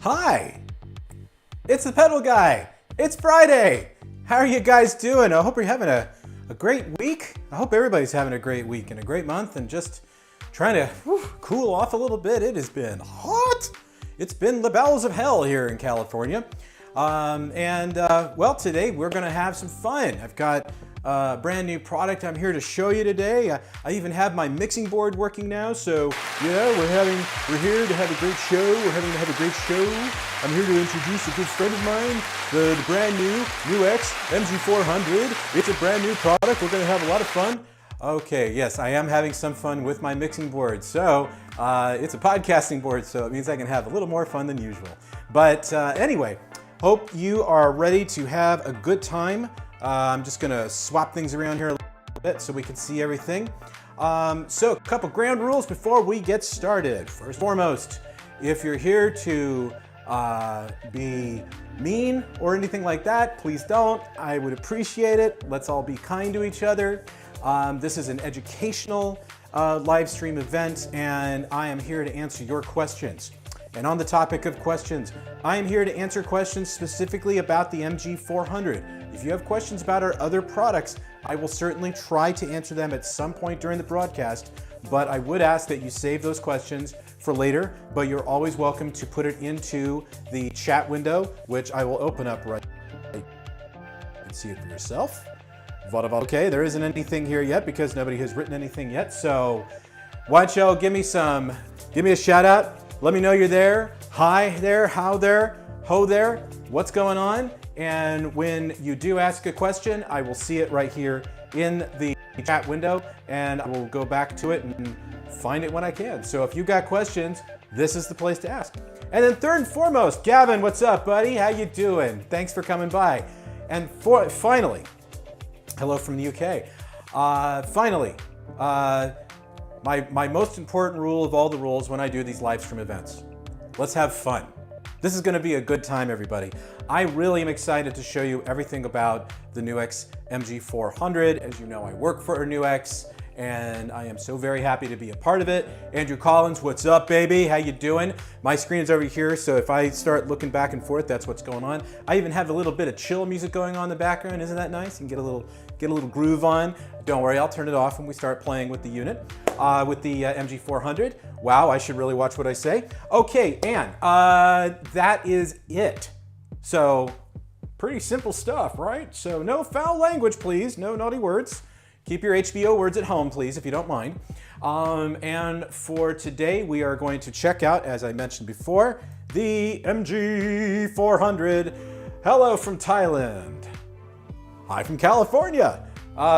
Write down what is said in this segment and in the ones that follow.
Hi, it's the pedal guy. It's Friday. How are you guys doing? I hope you're having a great week. I hope everybody's having a great week and a great month and just trying to cool off a little bit. It has been hot. It's been the bowels of hell here in California. Well, today we're gonna have some fun. I've got a brand new product I'm here to show you today. I even have my mixing board working now, so yeah, we're here to have a great show. We're having to have a great show. I'm here to introduce a good friend of mine, the brand new Nux Mg400. It's a brand new product. We're gonna have a lot of fun. Okay, yes, I am having some fun with my mixing board. So it's a podcasting board, so it means I can have a little more fun than usual. But anyway, hope you are ready to have a good time. I'm just gonna swap things around here a little bit so we can see everything. So a couple ground rules before we get started. First and foremost, if you're here to be mean or anything like that, please don't. I would appreciate it. Let's all be kind to each other. This is an educational live stream event, and I am here to answer your questions. And on the topic of questions, I am here to answer questions specifically about the MG400. If you have questions about our other products, I will certainly try to answer them at some point during the broadcast, but I would ask that you save those questions for later, but you're always welcome to put it into the chat window, which I will open up right now. You can see it for yourself. Okay, there isn't anything here yet because nobody has written anything yet, so why don't y'all give me a shout out. Let me know you're there. Hi there, how there, ho there, what's going on? And when you do ask a question, I will see it right here in the chat window, and I will go back to it and find it when I can. So if you got questions, this is the place to ask. And then third and foremost, Gavin, what's up, buddy? How you doing? Thanks for coming by. And finally, hello from the UK. My most important rule of all the rules when I do these live stream events. Let's have fun. This is gonna be a good time, everybody. I really am excited to show you everything about the Nux Mg400. As you know, I work for Nux, and I am so very happy to be a part of it. Andrew Collins, what's up, baby? How you doing? My screen is over here, so if I start looking back and forth, that's what's going on. I even have a little bit of chill music going on in the background. Isn't that nice? You can get a little groove on. Don't worry, I'll turn it off when we start playing with the unit, with the Mg400. Wow, I should really watch what I say. Okay, and that is it. So, pretty simple stuff, right? So no foul language, please. No naughty words. Keep your HBO words at home, please, if you don't mind. And for today, we are going to check out, as I mentioned before, the MG400. Hello from Thailand. Hi from California.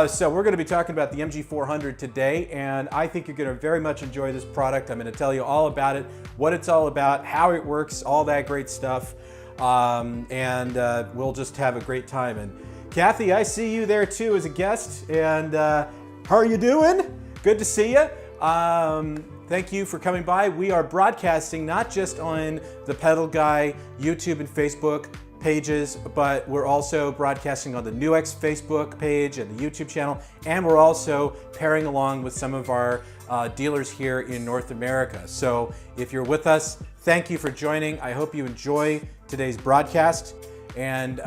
So we're going to be talking about the MG400 today, and I think you're going to very much enjoy this product. I'm going to tell you all about it, what it's all about, how it works, all that great stuff. We'll just have a great time. And Kathy, I see you there too as a guest, and how are you doing? Good to see you. Thank you for coming by. We are broadcasting not just on the Pedal Guy YouTube and Facebook pages, but we're also broadcasting on the Nux Facebook page and the YouTube channel, and we're also pairing along with some of our dealers here in North America. So if you're with us, thank you for joining. I hope you enjoy today's broadcast. And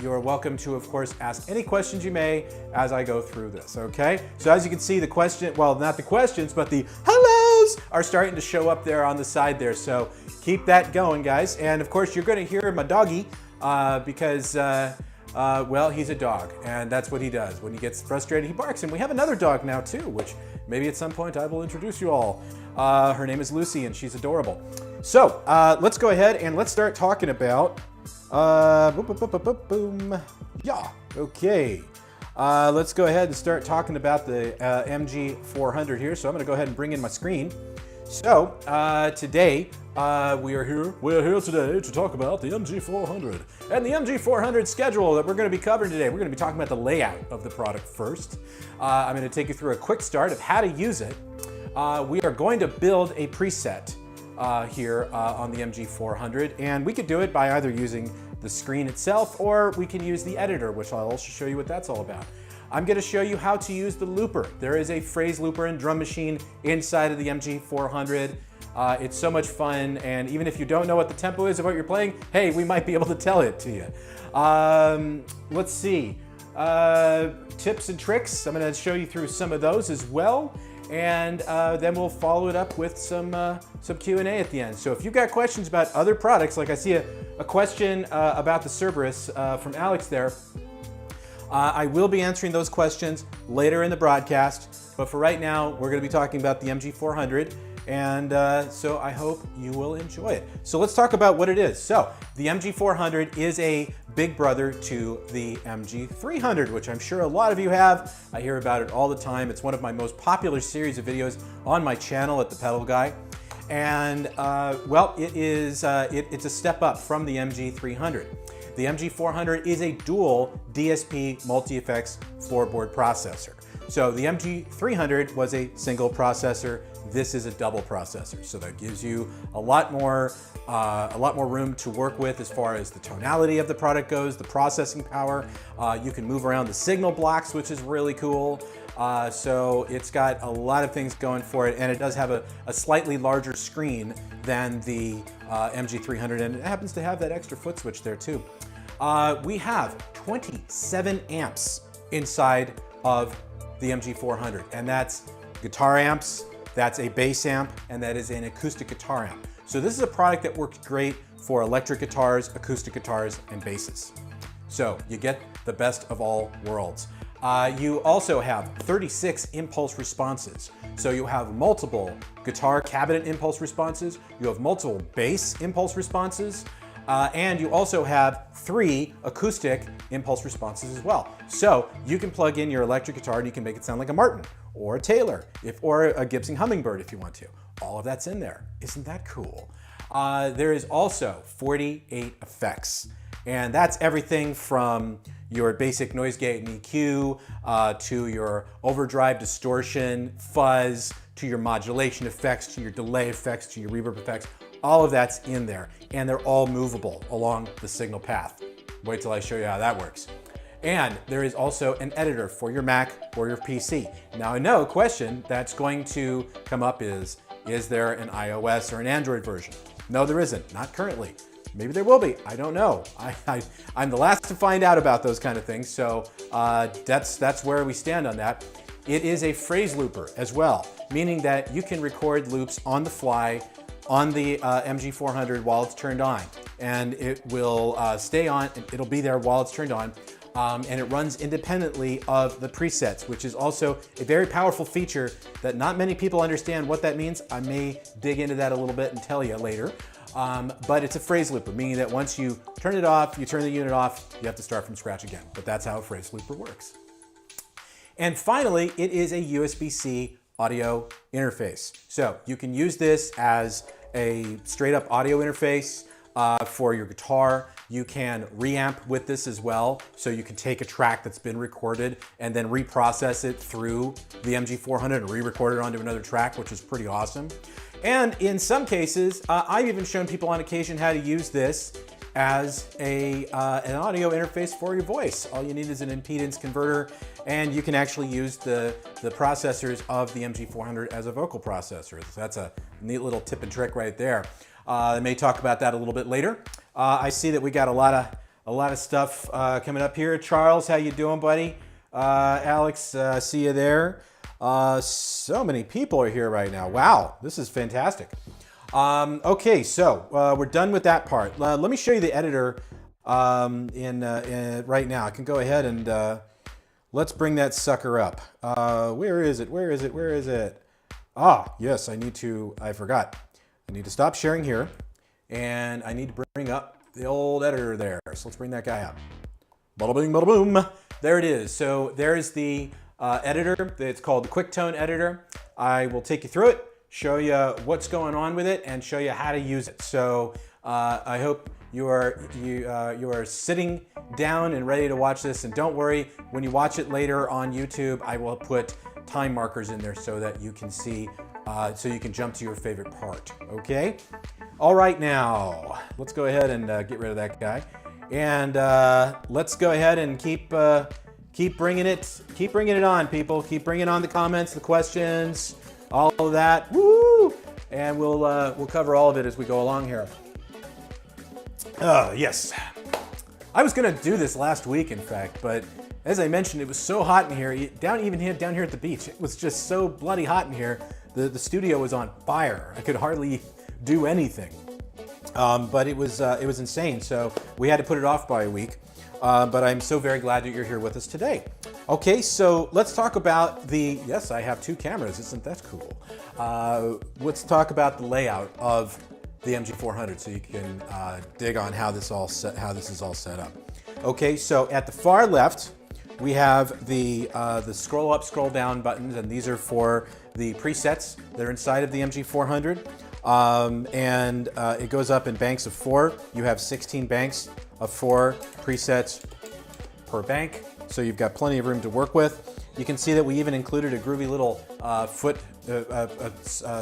you're welcome to, of course, ask any questions you may as I go through this, okay? So as you can see, the question, well, not the questions, but the hellos are starting to show up there on the side there. So keep that going, guys. And of course, you're gonna hear my doggy because, well, he's a dog, and that's what he does. When he gets frustrated, he barks. And we have another dog now too, which maybe at some point I will introduce you all. Her name is Lucy, and she's adorable. So let's go ahead and let's start talking about yeah, okay. Let's go ahead and start talking about the MG400 here. So I'm gonna go ahead and bring in my screen. So today we're here today to talk about the MG400 and the MG400 schedule that we're gonna be covering today. We're gonna be talking about the layout of the product first. I'm gonna take you through a quick start of how to use it. We are going to build a preset here on the MG400, and we could do it by either using the screen itself, or we can use the editor, which I'll also show you what that's all about. I'm going to show you how to use the looper. There is a phrase looper and drum machine inside of the MG400. It's so much fun, and even if you don't know what the tempo is of what you're playing, hey, we might be able to tell it to you. Let's see. Tips and tricks. I'm going to show you through some of those as well, and then we'll follow it up with some Q&A at the end. So if you've got questions about other products, like I see a question about the Cerberus from Alex there, I will be answering those questions later in the broadcast, but for right now, we're going to be talking about the MG400. And so I hope you will enjoy it. So let's talk about what it is. So the MG400 is a big brother to the MG300, which I'm sure a lot of you have. I hear about it all the time. It's one of my most popular series of videos on my channel at The Pedal Guy. And well, it's a step up from the MG300. The MG400 is a dual DSP multi-effects floorboard processor. So the MG300 was a single processor. This is a double processor, so that gives you a lot more room to work with as far as the tonality of the product goes, the processing power. You can move around the signal blocks, which is really cool. So it's got a lot of things going for it, and it does have a slightly larger screen than the MG300, and it happens to have that extra foot switch there too. We have 27 amps inside of the MG400, and that's guitar amps, that's a bass amp, and that is an acoustic guitar amp. So this is a product that works great for electric guitars, acoustic guitars, and basses. So you get the best of all worlds. You also have 36 impulse responses. So you have multiple guitar cabinet impulse responses, you have multiple bass impulse responses, and you also have 3 acoustic impulse responses as well. So you can plug in your electric guitar and you can make it sound like a Martin or a Taylor, or a Gibson Hummingbird if you want to. All of that's in there. Isn't that cool? There is also 48 effects, and that's everything from your basic noise gate and EQ, to your overdrive, distortion, fuzz, to your modulation effects, to your delay effects, to your reverb effects. All of that's in there, and they're all movable along the signal path. Wait till I show you how that works. And there is also an editor for your Mac or your PC. Now I know a question that's going to come up is there an iOS or an Android version? No, there isn't, not currently. Maybe there will be, I don't know. I'm the last to find out about those kind of things, so that's where we stand on that. It is a phrase looper as well, meaning that you can record loops on the fly on the MG400 while it's turned on. And it will stay on, it'll be there while it's turned on. And it runs independently of the presets, which is also a very powerful feature that not many people understand what that means. I may dig into that a little bit and tell you later. But it's a phrase looper, meaning that once you turn it off, you turn the unit off, you have to start from scratch again. But that's how a phrase looper works. And finally, it is a USB-C audio interface. So you can use this as a straight up audio interface for your guitar. You can reamp with this as well. So you can take a track that's been recorded and then reprocess it through the MG400 and re-record it onto another track, which is pretty awesome. And in some cases, I've even shown people on occasion how to use this as an audio interface for your voice. All you need is an impedance converter, and you can actually use the processors of the MG400 as a vocal processor. So that's a neat little tip and trick right there. I may talk about that a little bit later. I see that we got a lot of stuff coming up here. Charles, how you doing, buddy? Alex, see you there. So many people are here right now. Wow, this is fantastic. Okay, so we're done with that part. Let me show you the editor right now. I can go ahead and let's bring that sucker up. Where is it? Where is it? Where is it? Ah, yes, I forgot. I need to stop sharing here, and I need to bring up the old editor there. So let's bring that guy up. Bada bing, bada boom. There it is. So there's the editor. It's called the QuickTone editor. I will take you through it, show you what's going on with it, and show you how to use it. So I hope you are sitting down and ready to watch this. And don't worry, when you watch it later on YouTube, I will put time markers in there so that you can see, so you can jump to your favorite part. Okay. All right, now let's go ahead and get rid of that guy, and let's go ahead and keep bringing it on, people. Keep bringing on the comments, the questions, all of that. Woo! and we'll cover all of it as we go along here. Yes. I was gonna do this last week, in fact, but as I mentioned, it was so hot in here, down here at the beach. It was just so bloody hot in here. The studio was on fire. I could hardly do anything. But it was insane, so we had to put it off by a week. But I'm so very glad that you're here with us today. Okay, so let's talk about yes, I have 2 cameras, isn't that cool? Let's talk about the layout of the MG400 so you can dig on how this is all set up. Okay, so at the far left, we have the scroll up, scroll down buttons, and these are for the presets that are inside of the MG400. It goes up in banks of 4. You have 16 banks of 4 presets per bank, so you've got plenty of room to work with. You can see that we even included a groovy little foot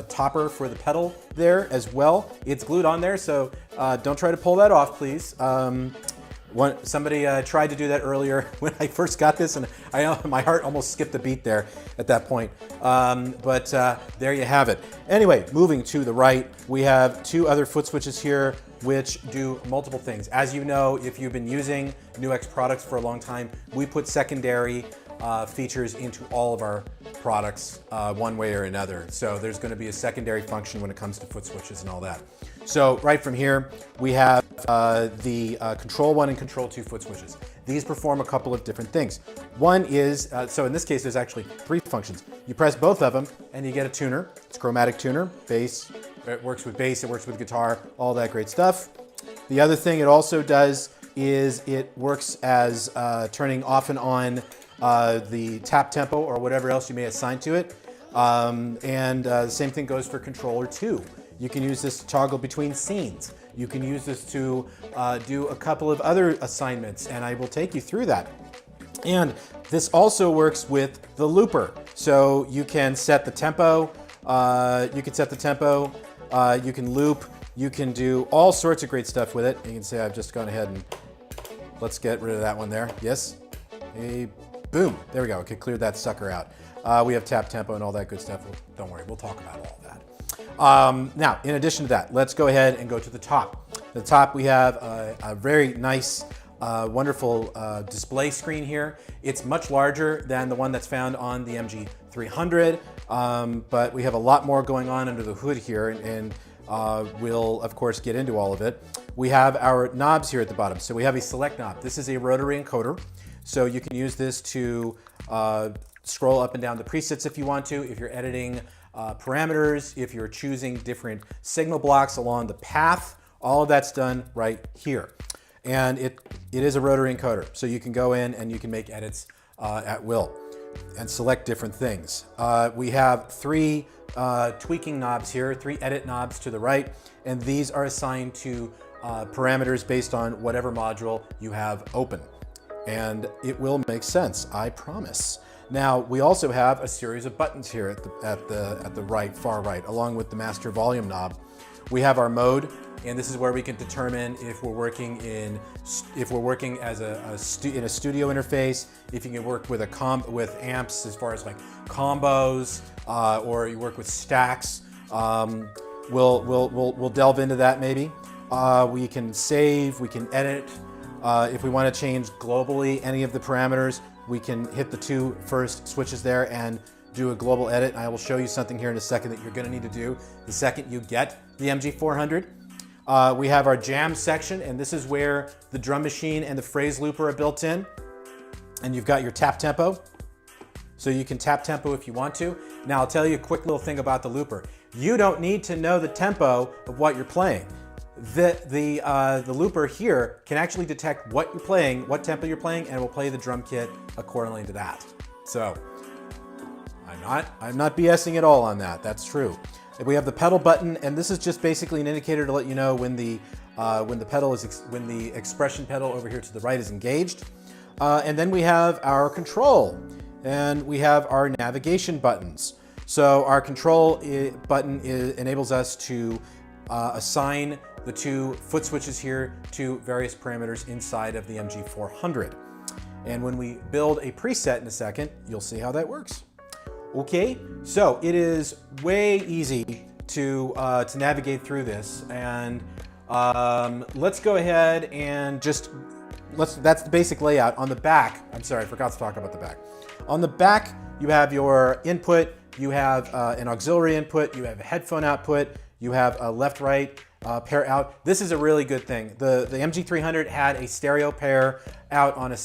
topper for the pedal there as well. It's glued on there, so don't try to pull that off, please. Somebody tried to do that earlier when I first got this, and my heart almost skipped a beat there at that point. But there you have it. Anyway, moving to the right, we have 2 other foot switches here which do multiple things. As you know, if you've been using Nux products for a long time, we put secondary features into all of our products one way or another. So there's going to be a secondary function when it comes to foot switches and all that. So right from here, we have the Control 1 and Control 2 foot switches. These perform a couple of different things. One is, so in this case, there's actually 3 functions. You press both of them and you get a tuner. It's a chromatic tuner, bass. It works with bass, it works with guitar, all that great stuff. The other thing it also does is it works as turning off and on the tap tempo or whatever else you may assign to it. The same thing goes for controller 2. You can use this to toggle between scenes. You can use this to do a couple of other assignments, and I will take you through that. And this also works with the looper. So you can set the tempo, you can loop, you can do all sorts of great stuff with it. You can see I've just gone ahead and let's get rid of that one there. Yes, hey, boom, there we go. Okay, cleared that sucker out. We have tap tempo and all that good stuff. Well, don't worry, we'll talk about all that. Now, in addition to that, let's go ahead and go to the top. At the top, we have a very nice, wonderful display screen here. It's much larger than the one that's found on the MG300, but we have a lot more going on under the hood here, and we'll, of course, get into all of it. We have our knobs here at the bottom. So we have a select knob. This is a rotary encoder, so you can use this to scroll up and down the presets if you want to, if you're editing parameters, if you're choosing different signal blocks along the path, all of that's done right here. And it is a rotary encoder, so you can go in and you can make edits at will and select different things. We have 3 tweaking knobs here, 3 edit knobs to the right, and these are assigned to parameters based on whatever module you have open. And it will make sense, I promise. Now, we also have a series of buttons here at the right, far right, along with the master volume knob. We have our mode, and this is where we can determine if we're working in as in a studio interface, if you can work with with amps as far as like combos, or you work with stacks. We'll delve into that maybe. We can save, we can edit. If we want to change globally any of the parameters, we can hit the 2 first switches there and do a global edit. And I will show you something here in a second that you're going to need to do the second you get the MG400. We have our jam section, and this is where the drum machine and the phrase looper are built in. And you've got your tap tempo. So you can tap tempo if you want to. Now I'll tell you a quick little thing about the looper. You don't need to know the tempo of what you're playing. The looper here can actually detect what you're playing, what tempo you're playing, and will play the drum kit accordingly to that. So I'm not BSing at all on that. That's true. We have the pedal button, and this is just basically an indicator to let you know when the expression pedal over here to the right is engaged. And then we have our control, and we have our navigation buttons. So our control button enables us to assign the 2 foot switches here to various parameters inside of the MG400. And when we build a preset in a second, you'll see how that works. Okay, so it is way easy to navigate through this. And let's go ahead and just, that's the basic layout. On the back, I'm sorry, I forgot to talk about the back. On the back, you have your input, you have an auxiliary input, you have a headphone output, you have a left-right pair out. This is a really good thing. The MG300 had a stereo pair out on a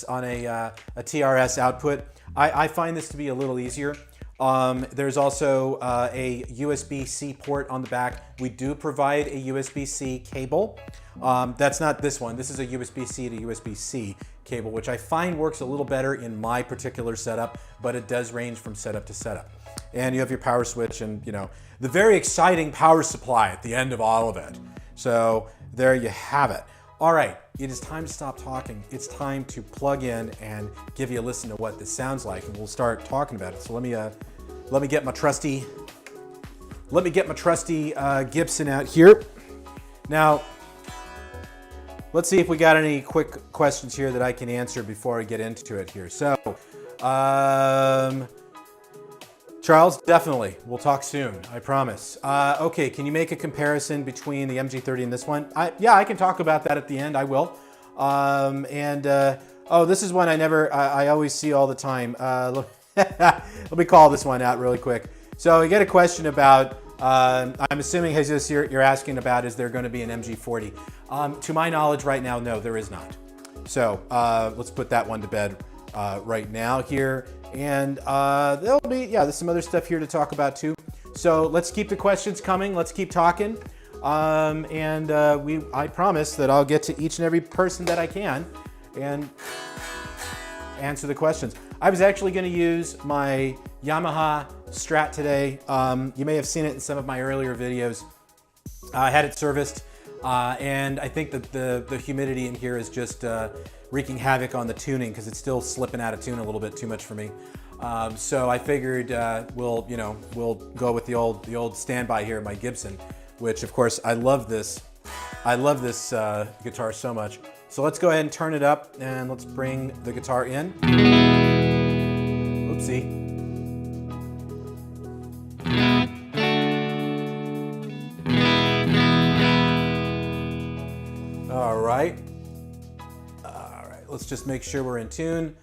TRS output. I find this to be a little easier. There's also a USB-C port on the back. We do provide a USB-C cable. That's not this one. This is a USB-C to USB-C cable, which I find works a little better in my particular setup, but it does range from setup to setup. And you have your power switch and, you know, the very exciting power supply at the end of all of it. So there you have it. All right, it is time to stop talking. It's time to plug in and give you a listen to what this sounds like, and we'll start talking about it. So let me get my trusty Gibson out here. Now, let's see if we got any quick questions here that I can answer before I get into it here. So, Charles, definitely. We'll talk soon, I promise. Okay, can you make a comparison between the MG30 and this one? Yeah, I can talk about that at the end, I will. Oh, this is one I always see all the time. Let me call this one out really quick. So we get a question about, I'm assuming, Jesus, you're asking about, is there going to be an MG40? To my knowledge right now, no, there is not. So let's put that one to bed right now here. And there'll be, yeah, there's some other stuff here to talk about too. So let's keep the questions coming. Let's keep talking. I promise that I'll get to each and every person that I can and answer the questions. I was actually going to use my Yamaha Strat today. You may have seen it in some of my earlier videos. I had it serviced, and I think that the humidity in here is just wreaking havoc on the tuning because it's still slipping out of tune a little bit too much for me. So I figured we'll go with the old standby here, my Gibson, which of course I love this. I love this guitar so much. So let's go ahead and turn it up and let's bring the guitar in. Oopsie. All right. Let's just make sure we're in tune.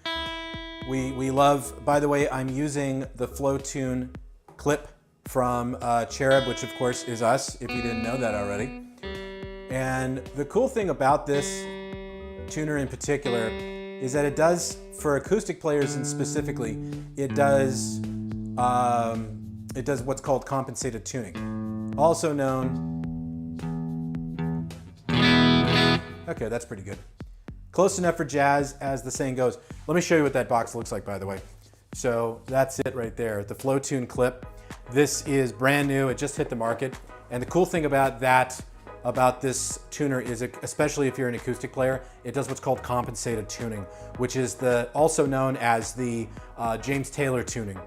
We love, by the way, I'm using the Flow Tune clip from Cherub, which of course is us, if you didn't know that already. And the cool thing about this tuner in particular is that it does, for acoustic players and specifically, it does what's called compensated tuning. Also known, okay, that's pretty good. Close enough for jazz, as the saying goes. Let me show you what that box looks like, by the way. So that's it right there, the Flow Tune clip. This is brand new, it just hit the market. And the cool thing about this tuner is, especially if you're an acoustic player, it does what's called compensated tuning, which is also known as the James Taylor tuning.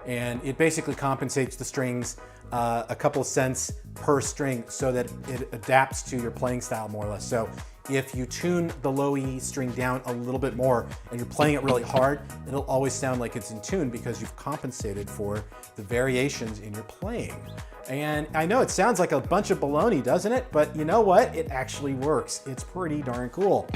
And it basically compensates the strings a couple of cents per string so that it adapts to your playing style more or less. So if you tune the low E string down a little bit more and you're playing it really hard, it'll always sound like it's in tune because you've compensated for the variations in your playing. And I know it sounds like a bunch of baloney, doesn't it? But you know what? It actually works. It's pretty darn cool.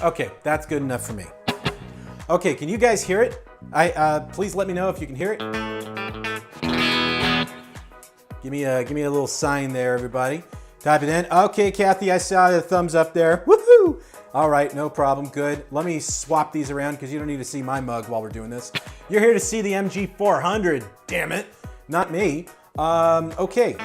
Okay, that's good enough for me. Okay, can you guys hear it? Please let me know if you can hear it. Give me a little sign there, everybody. Type it in. Okay, Kathy, I saw the thumbs up there. Woohoo! All right, no problem, good. Let me swap these around because you don't need to see my mug while we're doing this. You're here to see the MG400, damn it, not me. Okay.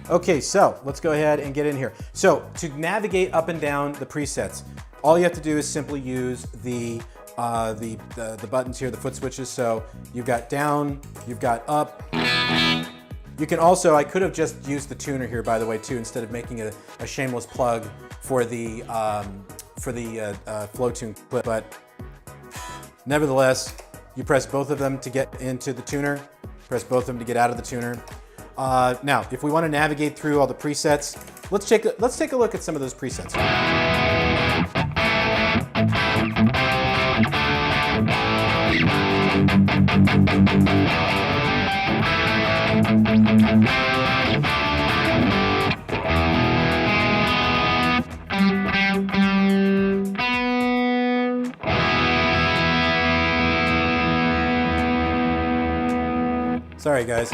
Okay, so let's go ahead and get in here. So to navigate up and down the presets, all you have to do is simply use the buttons here, the foot switches. So you've got down, you've got up. You can also, I could have just used the tuner here, by the way, too, instead of making a shameless plug for the Flow Tune clip. But nevertheless, you press both of them to get into the tuner, press both of them to get out of the tuner. Now, if we want to navigate through all the presets, let's take a look at some of those presets. Sorry, guys.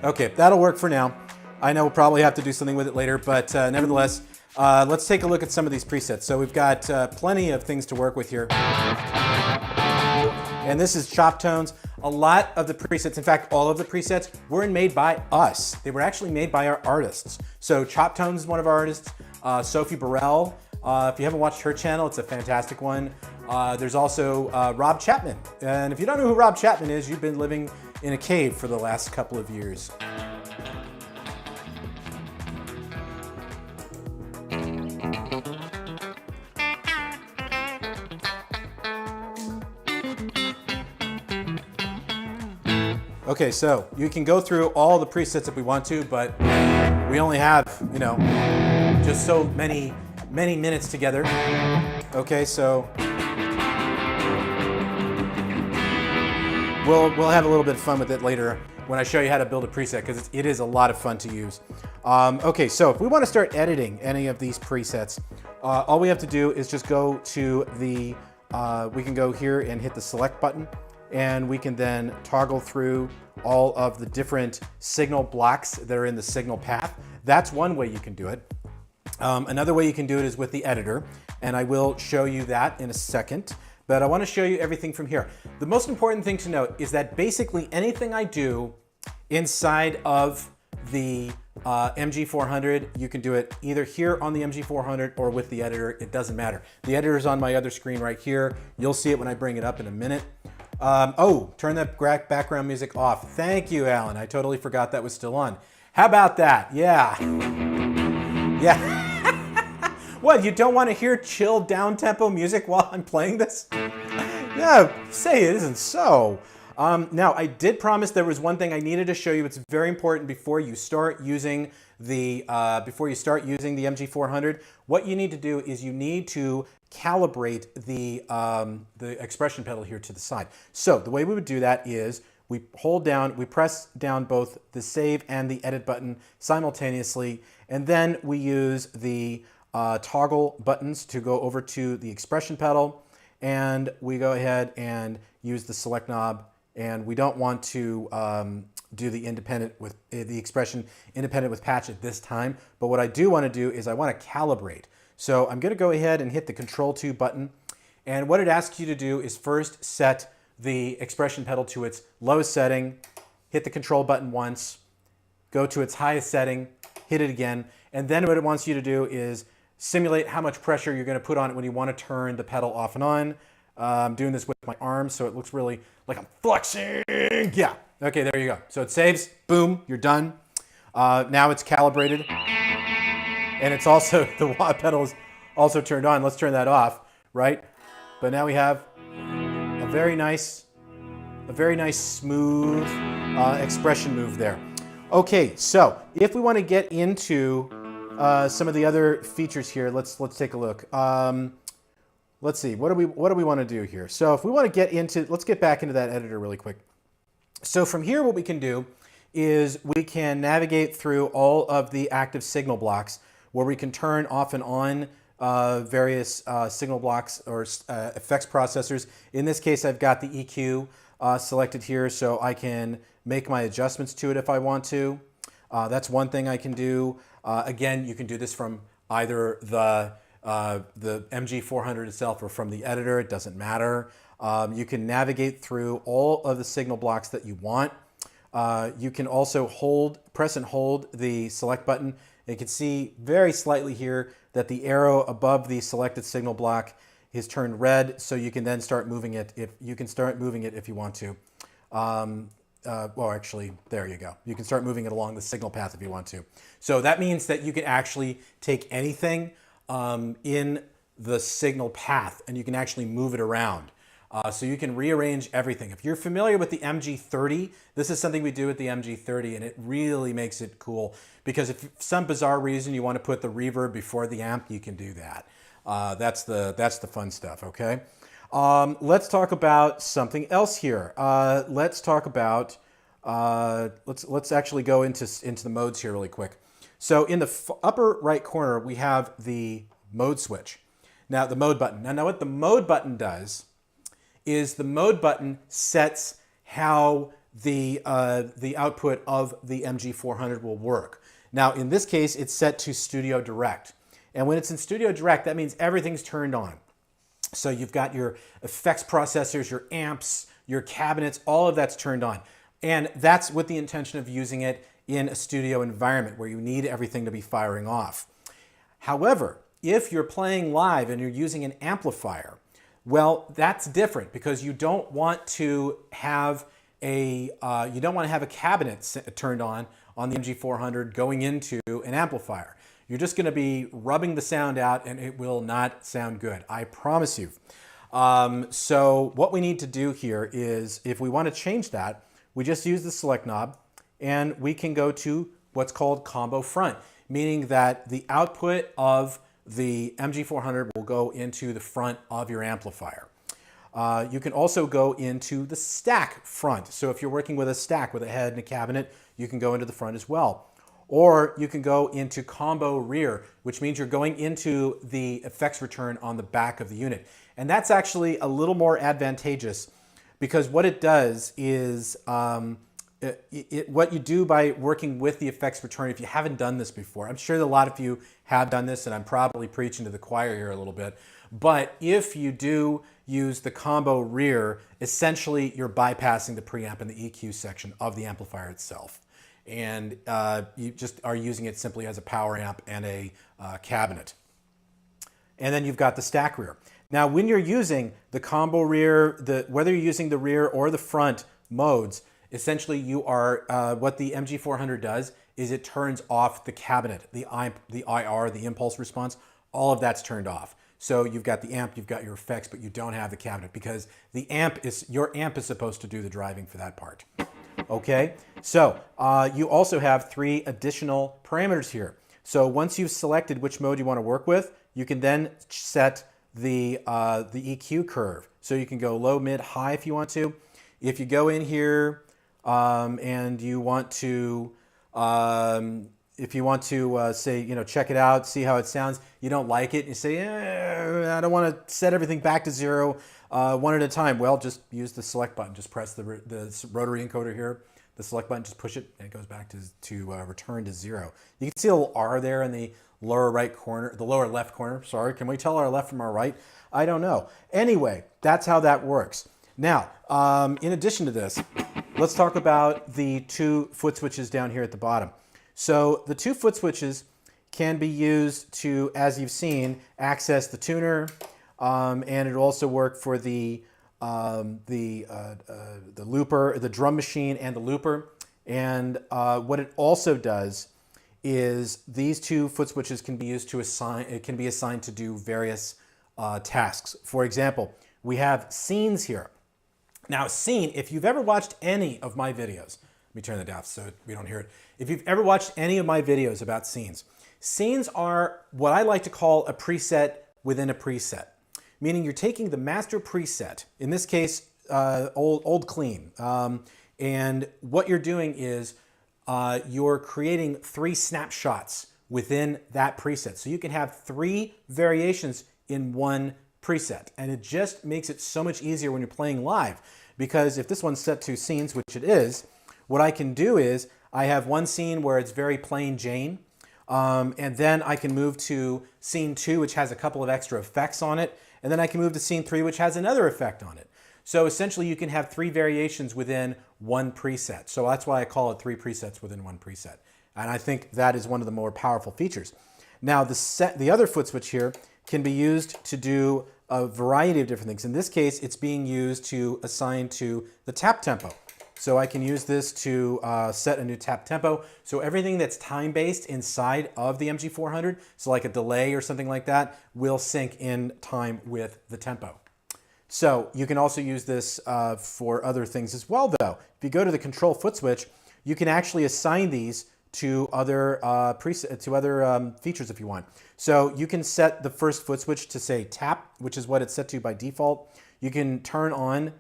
Okay, that'll work for now. I know we'll probably have to do something with it later, but nevertheless, let's take a look at some of these presets. So we've got plenty of things to work with here. And this is chop tones. A lot of the presets, in fact, all of the presets were made by us. They were actually made by our artists. So chop tones is one of our artists. Sophie Burrell. If you haven't watched her channel, it's a fantastic one. There's also Rob Chapman. And if you don't know who Rob Chapman is, you've been living in a cave for the last couple of years. Okay, so you can go through all the presets if we want to, but we only have, you know, just so many minutes together. Okay, so we'll have a little bit of fun with it later when I show you how to build a preset, because it is a lot of fun to use. Okay, so if we want to start editing any of these presets, all we have to do is just go to the, we can go here and hit the select button, and we can then toggle through all of the different signal blocks that are in the signal path. That's one way you can do it. Another way you can do it is with the editor, and I will show you that in a second, but I want to show you everything from here. The most important thing to note is that basically anything I do inside of the MG400, you can do it either here on the MG400 or with the editor. It doesn't matter. The editor is on my other screen right here. You'll see it when I bring it up in a minute. Oh, turn that background music off. Thank you, Alan. I totally forgot that was still on. How about that? Yeah. Yeah. What, you don't want to hear chill down-tempo music while I'm playing this? No, say it isn't so. Now, I did promise there was one thing I needed to show you. It's very important before you start using the MG400. What you need to do is you need to calibrate the expression pedal here to the side. So the way we would do that is we press down both the save and the edit button simultaneously, and then we use the toggle buttons to go over to the expression pedal, and we go ahead and use the select knob, and we don't want to do the expression independent with patch at this time, but what I do want to do is I want to calibrate. So I'm going to go ahead and hit the Control 2 button, and what it asks you to do is first set the expression pedal to its lowest setting, hit the Control button once, go to its highest setting, hit it again, and then what it wants you to do is simulate how much pressure you're going to put on it when you want to turn the pedal off and on. I'm doing this with my arm, so it looks really like I'm flexing. Yeah, okay, there you go. So it saves, boom, you're done. Now it's calibrated, and it's also, the wah pedal is also turned on. Let's turn that off, right? But now we have a very nice smooth expression move there. Okay, so if we want to get into some of the other features here, let's take a look. Let's see, what do we want to do here? So if we want to get into, let's get back into that editor really quick. So from here, what we can do is we can navigate through all of the active signal blocks where we can turn off and on various signal blocks or effects processors. In this case, I've got the EQ selected here, so I can make my adjustments to it if I want to. That's one thing I can do. Again, you can do this from either the MG400 itself or from the editor. It doesn't matter. You can navigate through all of the signal blocks that you want. You can also press and hold the select button. You can see very slightly here that the arrow above the selected signal block is turned red, so you can then start moving it if you want to. Well, actually, there you go. You can start moving it along the signal path if you want to. So that means that you can actually take anything in the signal path and you can actually move it around. So you can rearrange everything. If you're familiar with the MG30, this is something we do with the MG30, and it really makes it cool because if for some bizarre reason you want to put the reverb before the amp, you can do that. That's the fun stuff, okay? Let's talk about something else here. Let's talk about, let's actually go into the modes here really quick. So in the upper right corner, we have the mode switch. Now the mode button. Now what the mode button does is the mode button sets how the output of the MG400 will work. Now in this case, it's set to Studio Direct. And when it's in Studio Direct, that means everything's turned on. So you've got your effects processors, your amps, your cabinets, all of that's turned on. And that's with the intention of using it in a studio environment where you need everything to be firing off. However, if you're playing live and you're using an amplifier, well, that's different because you don't want to have a cabinet turned on the MG400 going into an amplifier. You're just going to be rubbing the sound out and it will not sound good. I promise you. So what we need to do here is if we want to change that, we just use the select knob and we can go to what's called combo front, meaning that the output of the MG400 will go into the front of your amplifier. You can also go into the stack front. So if you're working with a stack with a head and a cabinet, you can go into the front as well. Or you can go into combo rear, which means you're going into the effects return on the back of the unit. And that's actually a little more advantageous because what it does is what you do by working with the effects return, if you haven't done this before, I'm sure that a lot of you have done this and I'm probably preaching to the choir here a little bit, but if you do use the combo rear, essentially you're bypassing the preamp and the EQ section of the amplifier itself. And you just are using it simply as a power amp and a cabinet. And then you've got the stack rear. Now when you're using the combo rear, whether you're using the rear or the front modes, essentially you are, what the MG400 does is it turns off the cabinet, the IR, the impulse response, all of that's turned off. So you've got the amp, you've got your effects, but you don't have the cabinet because your amp is supposed to do the driving for that part. Okay, so you also have 3 additional parameters here. So once you've selected which mode you want to work with, you can then set the EQ curve. So you can go low, mid, high if you want to. If you go in here and you want to, say, check it out, see how it sounds, you don't like it, you say, I don't want to set everything back to 0 one at a time. Well, just use the select button. Just press the rotary encoder here, the select button, just push it, and it goes back to return to 0. You can see a little R there in the lower right corner, the lower left corner. Sorry, can we tell our left from our right? I don't know. Anyway, that's how that works. Now, in addition to this, let's talk about the 2 foot switches down here at the bottom. So the 2 foot switches can be used to, as you've seen, access the tuner, and it'll also work for the looper, the drum machine, and the looper. And what it also does is these 2 foot switches can be used to assigned to do various tasks. For example, we have scenes here. Now, scene, if you've ever watched any of my videos, let me turn that down so we don't hear it. If you've ever watched any of my videos about scenes, scenes are what I like to call a preset within a preset, meaning you're taking the master preset, in this case, old clean, and what you're doing is you're creating 3 snapshots within that preset. So you can have 3 variations in one preset, and it just makes it so much easier when you're playing live, because if this one's set to scenes, which it is, what I can do is I have one scene where it's very plain Jane, and then I can move to scene 2, which has a couple of extra effects on it, and then I can move to scene 3, which has another effect on it. So essentially you can have 3 variations within one preset. So that's why I call it 3 presets within one preset. And I think that is one of the more powerful features. Now the other foot switch here can be used to do a variety of different things. In this case, it's being used to assign to the tap tempo. So I can use this to set a new tap tempo. So everything that's time-based inside of the MG400, so like a delay or something like that, will sync in time with the tempo. So you can also use this for other things as well, though. If you go to the control foot switch, you can actually assign these to other features if you want. So you can set the first foot switch to say tap, which is what it's set to by default. You can turn on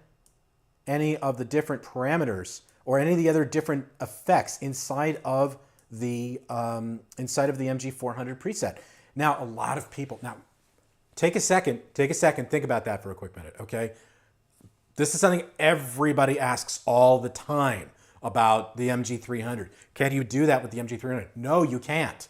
any of the different parameters or any of the other different effects inside of the MG400 preset. Now, a lot of people, now take a second, think about that for a quick minute, okay? This is something everybody asks all the time about the MG300. Can you do that with the MG300? No, you can't.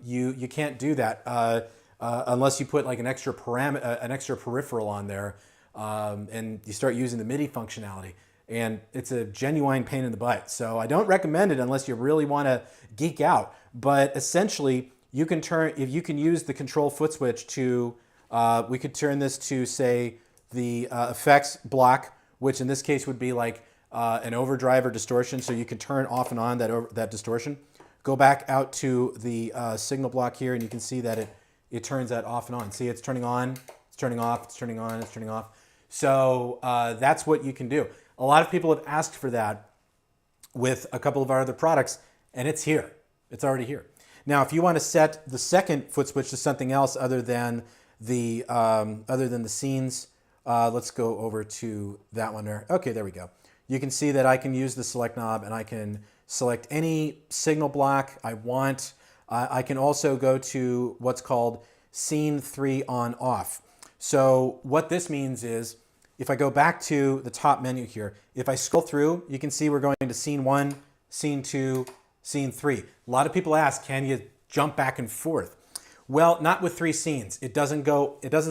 You can't do that unless you put like an extra peripheral on there and you start using the MIDI functionality. And it's a genuine pain in the butt. So I don't recommend it unless you really want to geek out. But essentially, you can use the control foot switch to, we could turn this to say the effects block, which in this case would be like an overdrive or distortion. So you can turn off and on that distortion. Go back out to the signal block here and you can see that it turns that off and on. See, it's turning on, it's turning off, it's turning on, it's turning off. So that's what you can do. A lot of people have asked for that with a couple of our other products, and it's here. It's already here. Now, if you want to set the second foot switch to something else other than the scenes, let's go over to that one there. Okay, there we go. You can see that I can use the select knob, and I can select any signal block I want. I can also go to what's called scene 3 on off. So what this means is, if I go back to the top menu here, if I scroll through, you can see we're going to scene 1, scene 2, scene 3. A lot of people ask, can you jump back and forth? Well, not with 3 scenes. It doesn't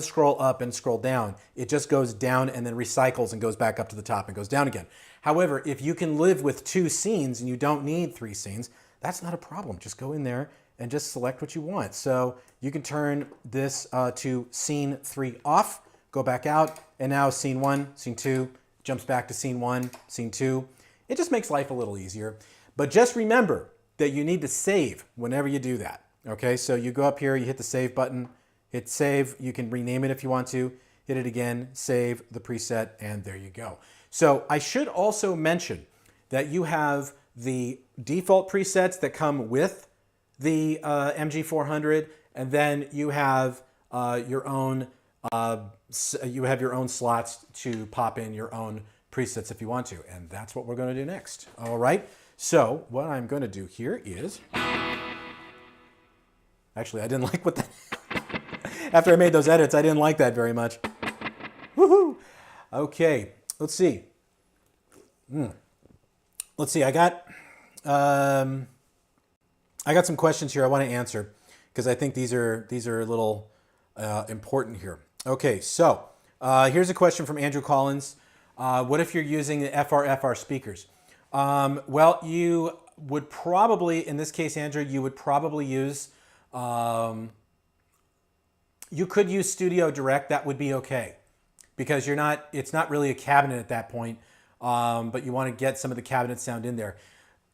scroll up and scroll down. It just goes down and then recycles and goes back up to the top and goes down again. However, if you can live with 2 scenes and you don't need 3 scenes, that's not a problem. Just go in there and just select what you want. So you can turn this to scene 3 off, go back out, and now scene 1, scene 2, jumps back to scene 1, scene 2. It just makes life a little easier. But just remember that you need to save whenever you do that. Okay, so you go up here, you hit the save button, hit save, you can rename it if you want to, hit it again, save the preset, and there you go. So I should also mention that you have the default presets that come with the MG400, and then you have your own slots to pop in your own presets if you want to, and that's what we're going to do next. All right, so what I'm going to do here is, actually I didn't like what that, after I made those edits, I didn't like that very much. Woohoo! Okay, let's see. Let's see, I got some questions here I want to answer because I think these are a little important here. Okay, so here's a question from Andrew Collins. What if you're using the FR speakers? Well, you would probably, in this case, Andrew, you would probably use, you could use Studio Direct. That would be okay because it's not really a cabinet at that point, but you want to get some of the cabinet sound in there.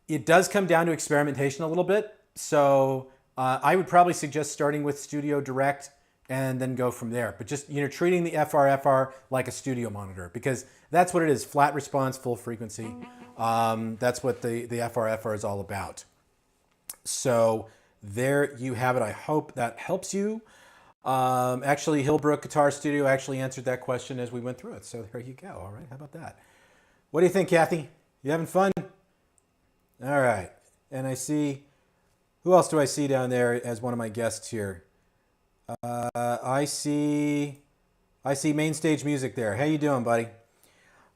It does come down to experimentation a little bit. So I would probably suggest starting with Studio Direct and then go from there. But just, treating the FR like a studio monitor because that's what it is, flat response, full frequency. That's what the FR is all about. So there you have it. I hope that helps you. Actually, Hillbrook Guitar Studio actually answered that question as we went through it. So there you go. All right, how about that? What do you think, Kathy? You having fun? All right. And I see, who else do I see down there as one of my guests here? I see Main Stage Music there. How you doing, buddy?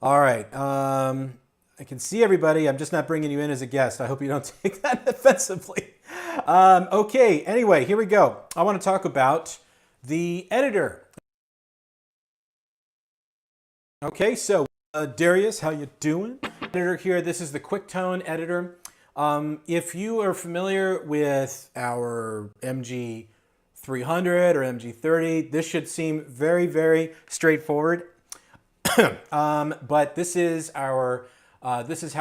All right. I can see everybody. I'm just not bringing you in as a guest. I hope you don't take that offensively. Okay. Anyway, here we go. I want to talk about the editor. Okay. So Darius, how you doing? Editor here. This is the QuickTone editor. If you are familiar with our MG300 or MG30, this should seem very, very straightforward. But this is how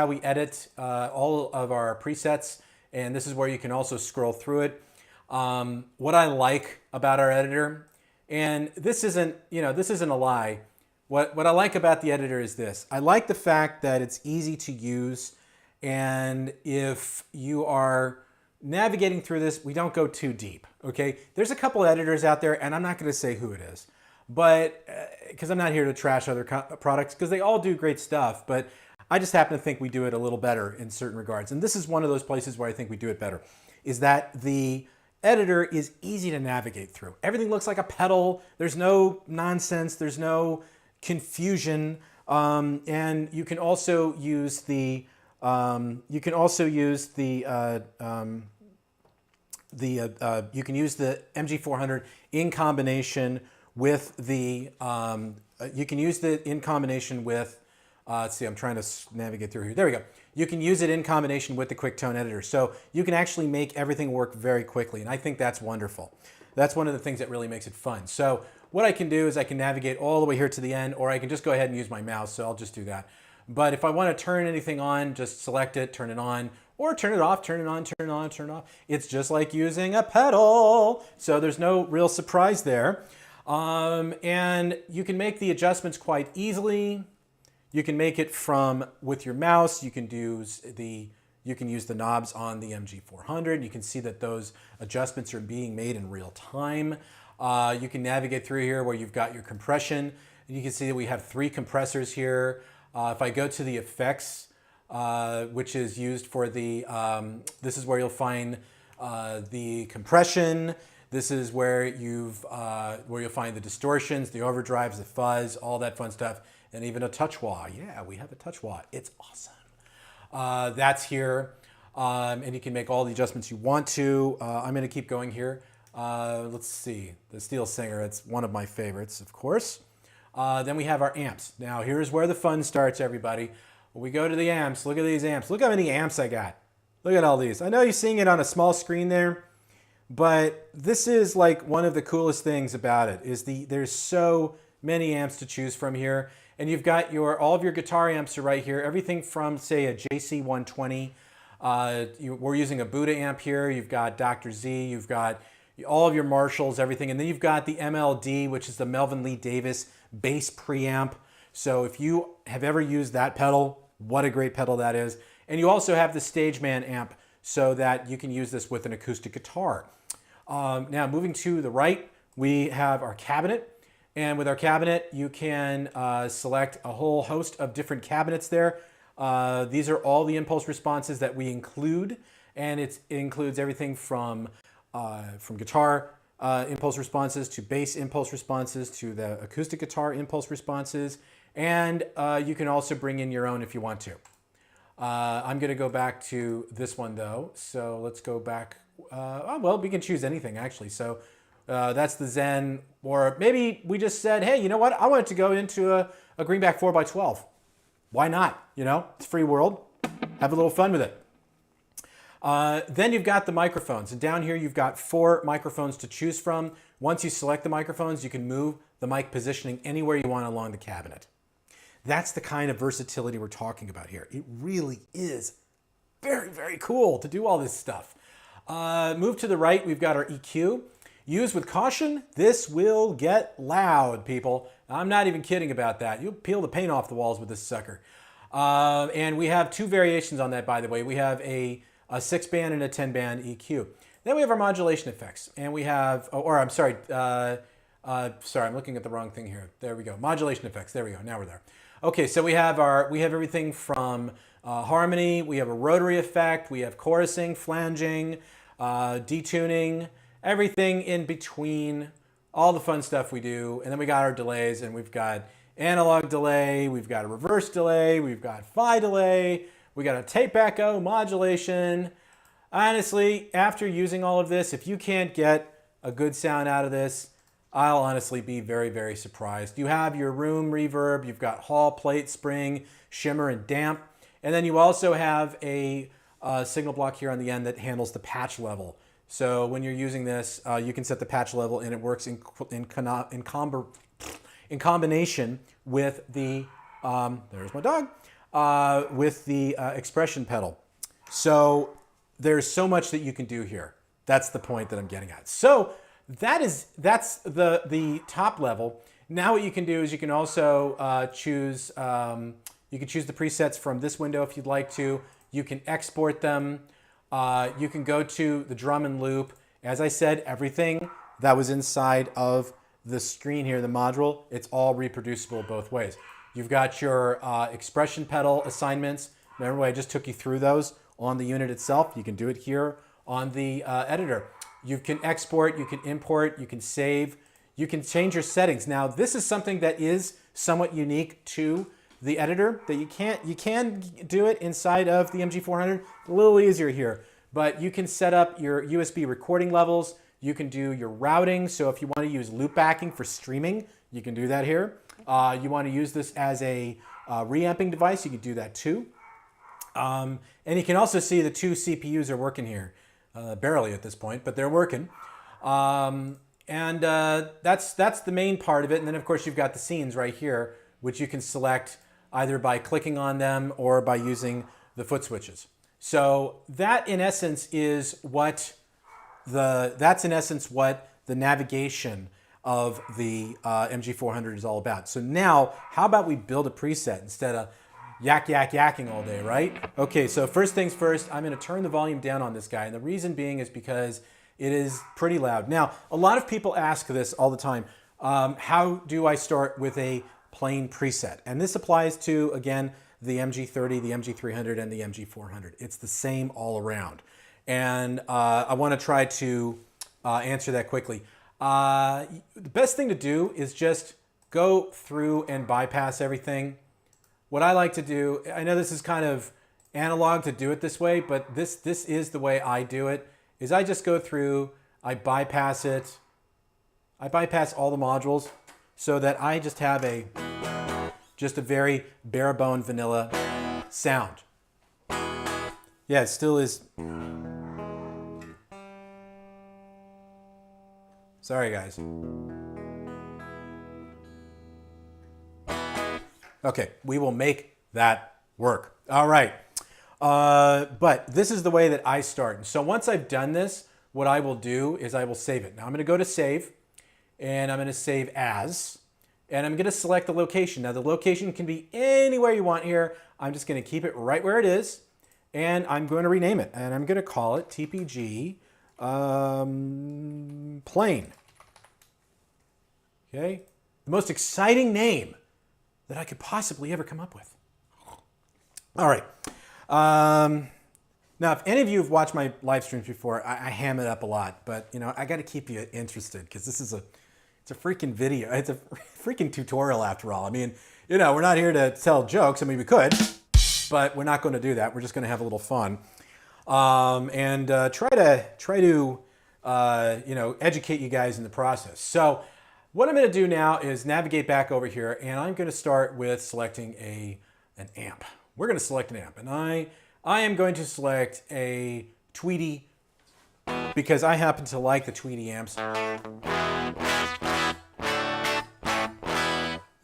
we edit all of our presets, and this is where you can also scroll through it. What I like about our editor, and this isn't a lie, What I like about the editor is this. I like the fact that it's easy to use, and if you are navigating through this, we don't go too deep, okay? There's a couple editors out there, and I'm not gonna say who it is, but because I'm not here to trash other products, because they all do great stuff, but I just happen to think we do it a little better in certain regards. And this is one of those places where I think we do it better, is that the editor is easy to navigate through. Everything looks like a pedal. There's no nonsense. There's no confusion. And you can also use the MG400 in combination with the let's see, I'm trying to navigate through here. There we go. You can use it in combination with the QuickTone editor. So you can actually make everything work very quickly. And I think that's wonderful. That's one of the things that really makes it fun. So what I can do is I can navigate all the way here to the end, or I can just go ahead and use my mouse. So I'll just do that. But if I want to turn anything on, just select it, turn it on, or turn it off, turn it on, turn it on, turn it off. It's just like using a pedal. So there's no real surprise there. And you can make the adjustments quite easily. You can make it with your mouse. You can use the knobs on the MG400. You can see that those adjustments are being made in real time. You can navigate through here where you've got your compression. You can see that we have 3 compressors here. If I go to the effects, which is used for the, this is where you'll find the compression. This is where you'll find the distortions, the overdrives, the fuzz, all that fun stuff. And even a touch wah. Yeah, we have a touch wah. It's awesome. That's here. And you can make all the adjustments you want to. I'm going to keep going here. Let's see. The Steel Singer, it's one of my favorites, of course. Then we have our amps. Now, here's where the fun starts, everybody. When we go to the amps, look at these amps. Look how many amps I got. Look at all these. I know you're seeing it on a small screen there, but this is like one of the coolest things about it is there's so many amps to choose from here. And you've got all of your guitar amps are right here. Everything from, say, a JC120. We're using a Buddha amp here. You've got Dr. Z. You've got all of your Marshalls, everything. And then you've got the MLD, which is the Melvin Lee Davis bass preamp. So if you have ever used that pedal, what a great pedal that is. And you also have the Stageman amp so that you can use this with an acoustic guitar. Now, moving to the right, we have our cabinet. And with our cabinet, you can select a whole host of different cabinets there. These are all the impulse responses that we include. And it includes everything from guitar impulse responses to bass impulse responses to the acoustic guitar impulse responses. And you can also bring in your own if you want to. I'm going to go back to this one, though. So let's go back. Well, we can choose anything, actually. So that's the Zen, or maybe we just said, hey, you know what? I want it to go into a Greenback 4x12. Why not? You know, it's a free world. Have a little fun with it. Then you've got the microphones. And down here, you've got 4 microphones to choose from. Once you select the microphones, you can move the mic positioning anywhere you want along the cabinet. That's the kind of versatility we're talking about here. It really is very, very cool to do all this stuff. Move to the right, we've got our EQ. Use with caution, this will get loud, people. I'm not even kidding about that. You'll peel the paint off the walls with this sucker. And we have 2 variations on that, by the way. We have a 6-band and a 10-band EQ. Then we have our modulation effects. And we have, I'm sorry, I'm looking at the wrong thing here. There we go, modulation effects, there we go, now we're there. Okay, so we have everything from harmony, we have a rotary effect, we have chorusing, flanging, detuning, everything in between, all the fun stuff we do. And then we got our delays, and we've got analog delay, we've got a reverse delay, we've got phi delay, we got a tape echo, modulation. Honestly, after using all of this, if you can't get a good sound out of this, I'll honestly be very, very surprised. You have your room reverb, you've got hall, plate, spring, shimmer, and damp. And then you also have a signal block here on the end that handles the patch level. So when you're using this, you can set the patch level, and it works in combination with the, there's my dog, with the expression pedal. So there's so much that you can do here. That's the point that I'm getting at. So that's the top level. Now what you can do is you can also choose you can choose the presets from this window if you'd like to. You can export them. You can go to the drum and loop. As I said, everything that was inside of the screen here, the module, it's all reproducible both ways. You've got your expression pedal assignments. Remember I just took you through those on the unit itself. You can do it here on the editor. You can export, you can import, you can save, you can change your settings. Now, this is something that is somewhat unique to the editor that you can do it inside of the MG400, a little easier here, but you can set up your USB recording levels. You can do your routing. So if you want to use loop backing for streaming, you can do that here. You want to use this as a reamping device, you can do that too. And you can also see the two CPUs are working here, barely at this point, but they're working. That's the main part of it. And then of course you've got the scenes right here, which you can select either by clicking on them or by using the foot switches. So that in essence is what the navigation of the MG400 is all about. So now, how about we build a preset instead of yakking all day, right? Okay, so first things first, I'm gonna turn the volume down on this guy. And the reason being is because it is pretty loud. Now, a lot of people ask this all the time. How do I start with a plain preset? And this applies to, again, the MG30, the MG300, and the MG400. It's the same all around. And I wanna try to answer that quickly. The best thing to do is just go through and bypass everything. What I like to do, I know this is kind of analog to do it this way, but this is the way I do it, is I just go through, I bypass it, I bypass all the modules so that I just have just a very bare bone vanilla sound. Yeah, it still is. Sorry, guys. Okay, we will make that work. All right. But this is the way that I start. So once I've done this, what I will do is I will save it. Now I'm going to go to save, and I'm going to save as, and I'm going to select the location. Now the location can be anywhere you want here. I'm just going to keep it right where it is, and I'm going to rename it, and I'm going to call it TPG plain. Okay, the most exciting name that I could possibly ever come up with. All right. Now, if any of you have watched my live streams before, I ham it up a lot, but you know, I got to keep you interested because this is it's a freaking video. It's a freaking tutorial after all. I mean, you know, we're not here to tell jokes. I mean, we could, but we're not going to do that. We're just going to have a little fun and try to you know, educate you guys in the process. So what I'm going to do now is navigate back over here, and I'm going to start with selecting an amp. We're going to select an amp, and I am going to select a Tweedy because I happen to like the Tweedy amps.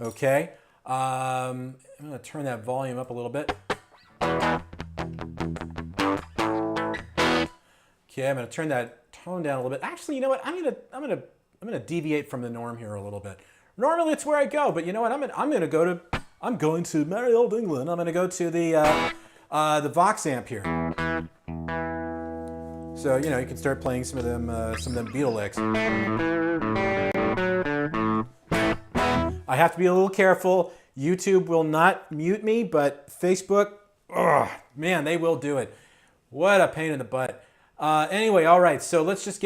Okay, I'm going to turn that volume up a little bit. Okay, I'm going to turn that tone down a little bit. Actually, you know what? I'm going to deviate from the norm here a little bit. Normally it's where I go, but you know what? I'm going to merry old England. I'm going to go to the Vox amp here. So you know, you can start playing some of them Beatle licks. I have to be a little careful. YouTube will not mute me, but Facebook, oh man, they will do it. What a pain in the butt. Anyway, all right, so let's just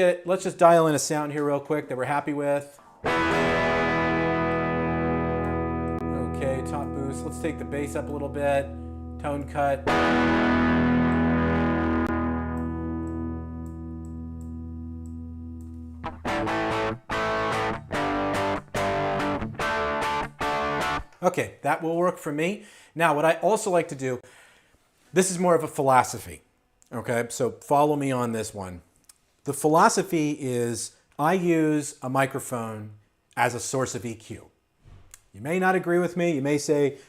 dial in a sound here real quick that we're happy with. Okay, top boost. Let's take the bass up a little bit. Tone cut. Okay, that will work for me. Now, what I also like to do, this is more of a philosophy. Okay, so follow me on this one. The philosophy is I use a microphone as a source of EQ. You may not agree with me. You may say,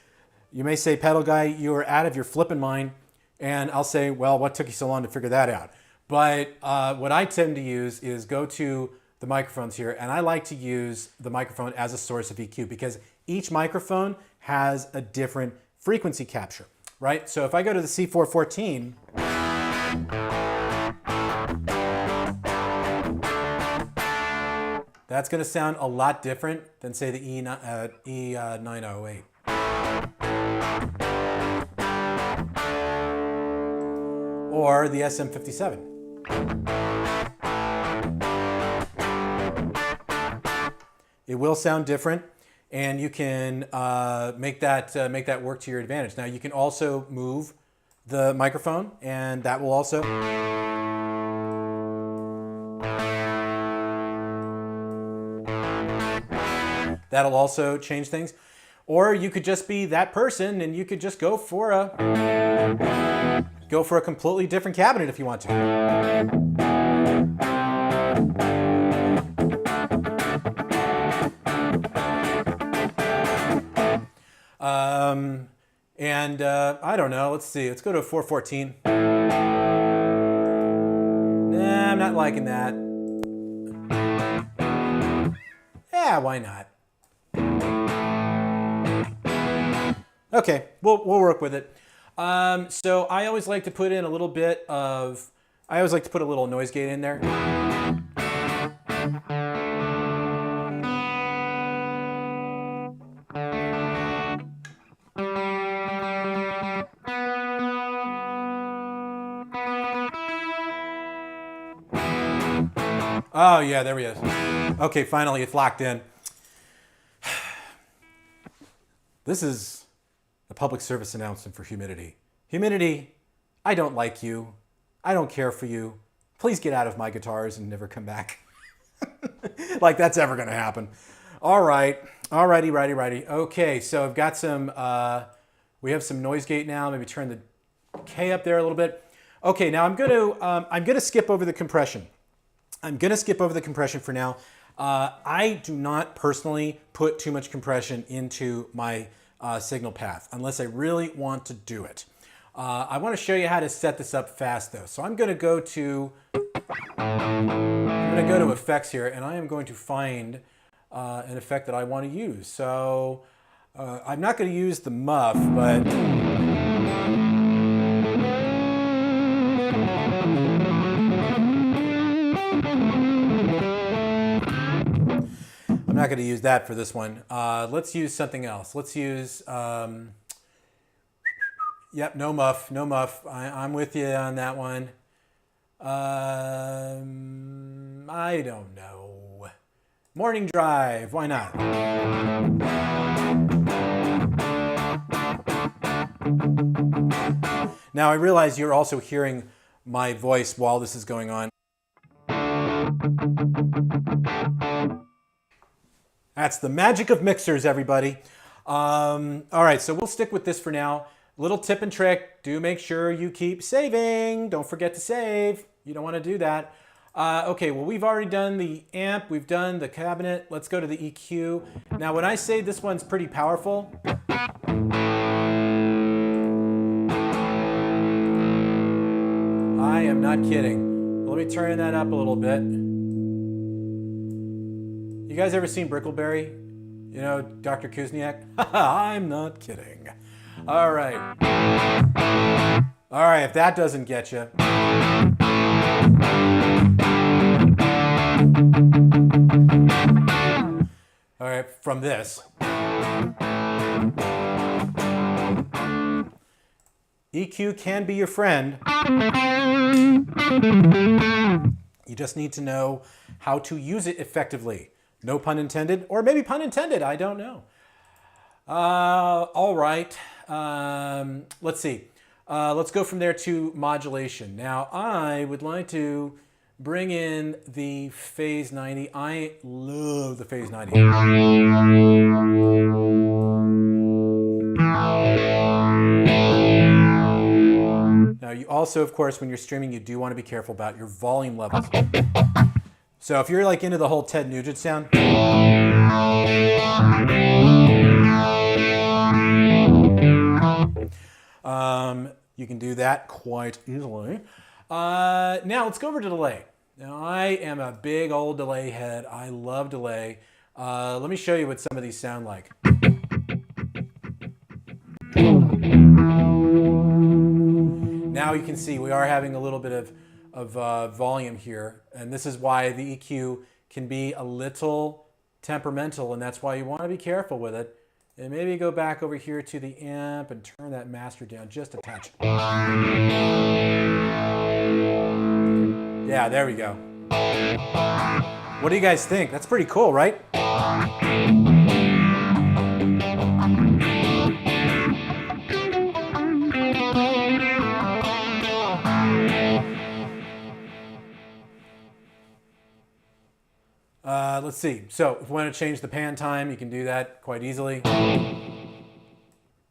pedal guy, you are out of your flippin' mind. And I'll say, well, what took you so long to figure that out? But what I tend to use is go to the microphones here, and I like to use the microphone as a source of EQ because each microphone has a different frequency capture, right? So if I go to the C414, that's going to sound a lot different than, say, the E908. Or the SM57. It will sound different, and you can make that work to your advantage. Now you can also move the microphone, and that will also change things. Or you could just be that person, and you could just go for a completely different cabinet if you want to. I don't know, let's see, let's go to a 414. Nah, I'm not liking that. Yeah, why not? Okay, we'll work with it. So I always like to put in a little bit of, I always like to put a little noise gate in there. Oh yeah, there he is. Okay, finally it's locked in. This is a public service announcement for Humidity. Humidity, I don't like you. I don't care for you. Please get out of my guitars and never come back. Like that's ever gonna happen. All right, alrighty, righty. Okay, so I've got some, we have some noise gate now. Maybe turn the K up there a little bit. Okay, now I'm gonna skip over the compression. I'm gonna skip over the compression for now. I do not personally put too much compression into my signal path unless I really want to do it. I want to show you how to set this up fast though. So I'm gonna go to effects here, and I am going to find an effect that I want to use. So I'm not going to use the muff, but I'm not going to use that for this one. Let's use something else. Let's use, yep, no muff. I'm with you on that one. I don't know. Morning drive, why not? Now I realize you're also hearing my voice while this is going on. That's the magic of mixers, everybody. All right, so we'll stick with this for now. Little tip and trick, do make sure you keep saving. Don't forget to save. You don't want to do that. Okay, well, we've already done the amp. We've done the cabinet. Let's go to the EQ. Now, when I say this one's pretty powerful, I am not kidding. Let me turn that up a little bit. You guys ever seen Brickleberry? You know, Dr. Kuzniak? I'm not kidding. All right. All right, if that doesn't get you. All right, from this. EQ can be your friend. You just need to know how to use it effectively. No pun intended, or maybe pun intended, I don't know. All right, let's see. Let's go from there to modulation. Now, I would like to bring in the Phase 90. I love the Phase 90. Now, you also, of course, when you're streaming, you do want to be careful about your volume levels. So if you're like into the whole Ted Nugent sound, you can do that quite easily. Now let's go over to delay. Now I am a big old delay head. I love delay. Let me show you what some of these sound like. Now you can see we are having a little bit of volume here, and this is why the EQ can be a little temperamental, and that's why you want to be careful with it. And maybe go back over here to the amp and turn that master down just a touch. Yeah, there we go. What do you guys think? That's pretty cool, right? Let's see. So if you want to change the pan time, you can do that quite easily.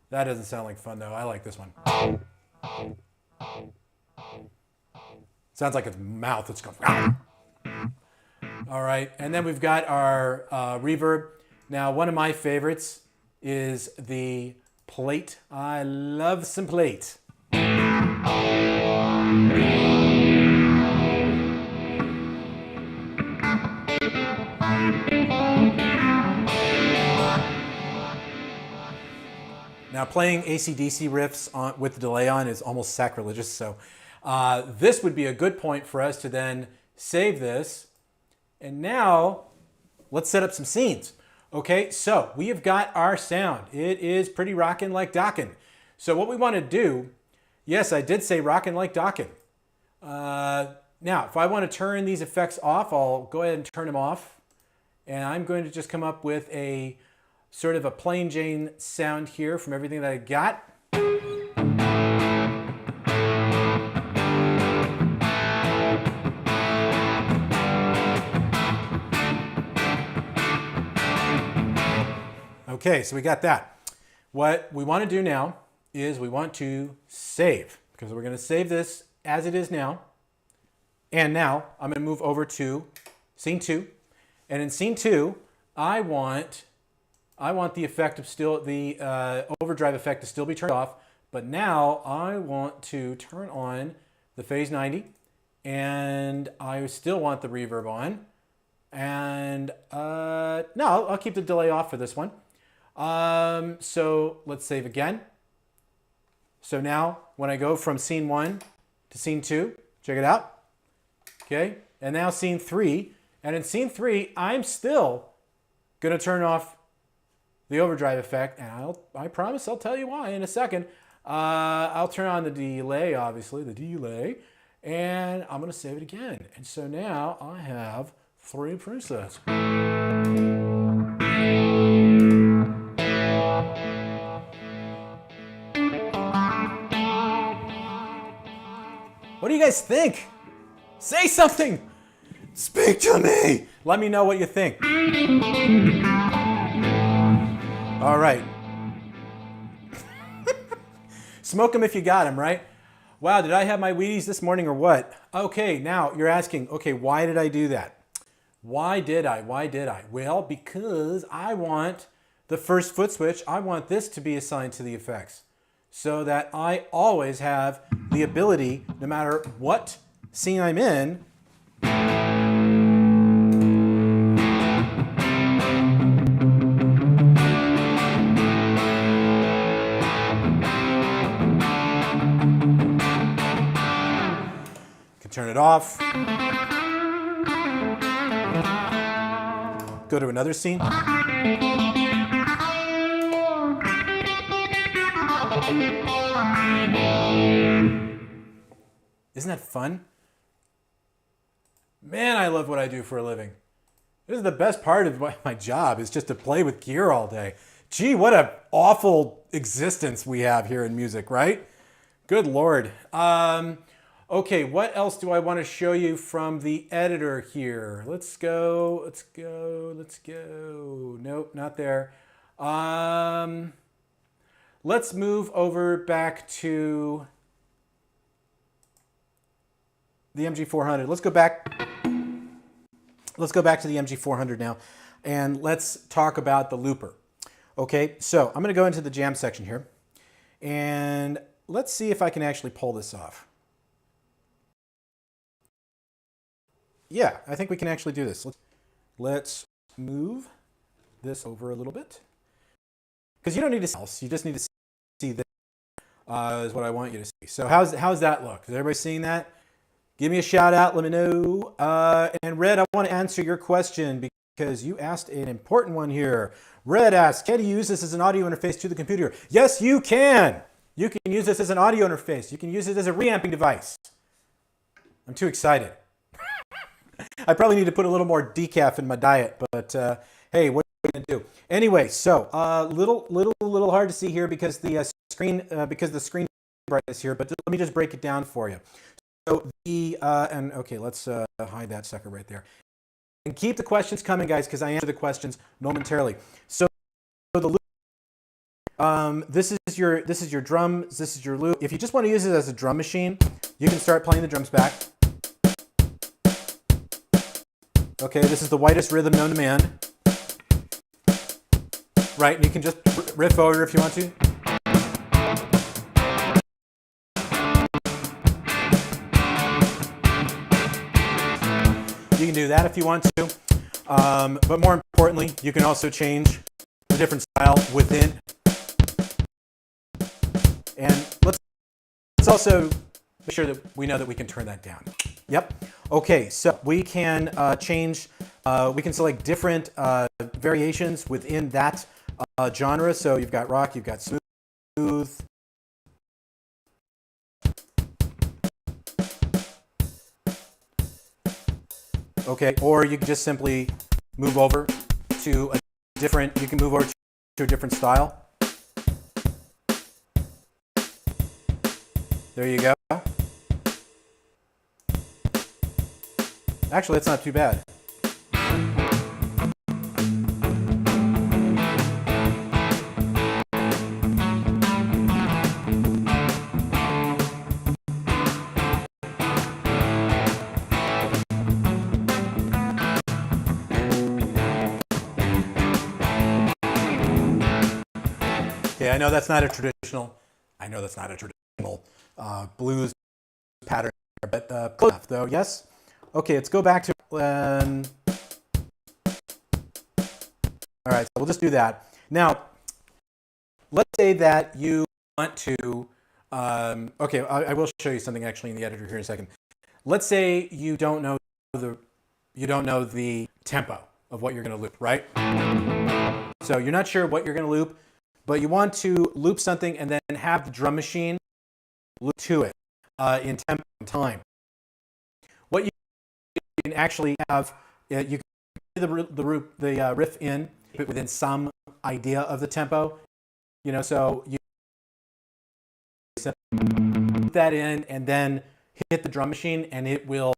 That doesn't sound like fun though. I like this one. Sounds like its mouth. It's going. All right, and then we've got our reverb. Now, one of my favorites is the plate. I love some plate. Now, playing AC/DC riffs with the delay on is almost sacrilegious, so this would be a good point for us to then save this. And now, let's set up some scenes. Okay, so we have got our sound. It is pretty rockin' like dockin'. So what we want to do, yes, I did say rockin' like dockin'. Now, if I want to turn these effects off, I'll go ahead and turn them off. And I'm going to just come up with a sort of a plain Jane sound here from everything that I got. Okay, so we got that. What we want to do now is we want to save, because we're going to save this as it is now. And now I'm going to move over to scene 2. And in scene 2, I want the effect of still, the overdrive effect to still be turned off, but now I want to turn on the phase 90, and I still want the reverb on. And no, I'll keep the delay off for this one. So let's save again. So now when I go from scene 1 to scene 2, check it out. Okay, and now scene 3, and in scene 3, I'm still gonna turn off the overdrive effect, and I promise I'll tell you why in a second. I'll turn on the delay, obviously, the delay, and I'm gonna save it again. And so now I have 3 presets. What do you guys think? Say something! Speak to me! Let me know what you think. All right. Smoke them if you got them, right? Wow, did I have my Wheaties this morning or what? Okay, now you're asking, okay, why did I do that? Why did I? Well, because I want the first foot switch, I want this to be assigned to the effects, so that I always have the ability, no matter what scene I'm in, can turn it off, go to another scene. Isn't that fun? Man, I love what I do for a living. This is the best part of my job, is just to play with gear all day. Gee, what an awful existence we have here in music, right? Good Lord. Okay, what else do I want to show you from the editor here? Let's go. Nope, not there. Let's move over back to the MG400. Let's go back to the MG400 now, and let's talk about the looper. Okay, so I'm going to go into the jam section here, and let's see if I can actually pull this off. yeah, I think we can actually do this. Let's move this over a little bit. Because you don't need to see else, you just need to see this is what I want you to see. So how's that look? Is everybody seeing that? Give me a shout out, let me know. And Red, I want to answer your question because you asked an important one here. Red asks, can you use this as an audio interface to the computer? Yes, you can. You can use this as an audio interface. You can use it as a reamping device. I'm too excited. I probably need to put a little more decaf in my diet, but hey, what are we gonna do? Anyway, so little hard to see here because the screen brightness here, but let me just break it down for you. So and okay, let's hide that sucker right there. And keep the questions coming, guys, because I answer the questions momentarily. So the loop, this is your drums, this is your loop. If you just want to use it as a drum machine, you can start playing the drums back. Okay, this is the whitest rhythm known to man. Right, and you can just riff over if you want to. You can do that if you want to. But more importantly, you can also change the different style within. And let's also make sure that we know that we can turn that down. Yep. Okay, so we can change, we can select different variations within that genre. So you've got rock, you've got smooth. Okay, or you can just simply move over to a different, you can move over to a different style. There you go. Actually, that's not too bad. Okay, I know that's not a traditional blues pattern, but close enough though, yes? Okay, let's go back to, all right, so we'll just do that. Now, let's say that you want to, okay, I will show you something actually in the editor here in a second. Let's say you don't know the tempo of what you're gonna loop, right? So you're not sure what you're gonna loop, but you want to loop something and then have the drum machine loop to it in tempo and time. What you can actually have, you can put the riff in within some idea of the tempo, you know, so you put that in and then hit the drum machine and it will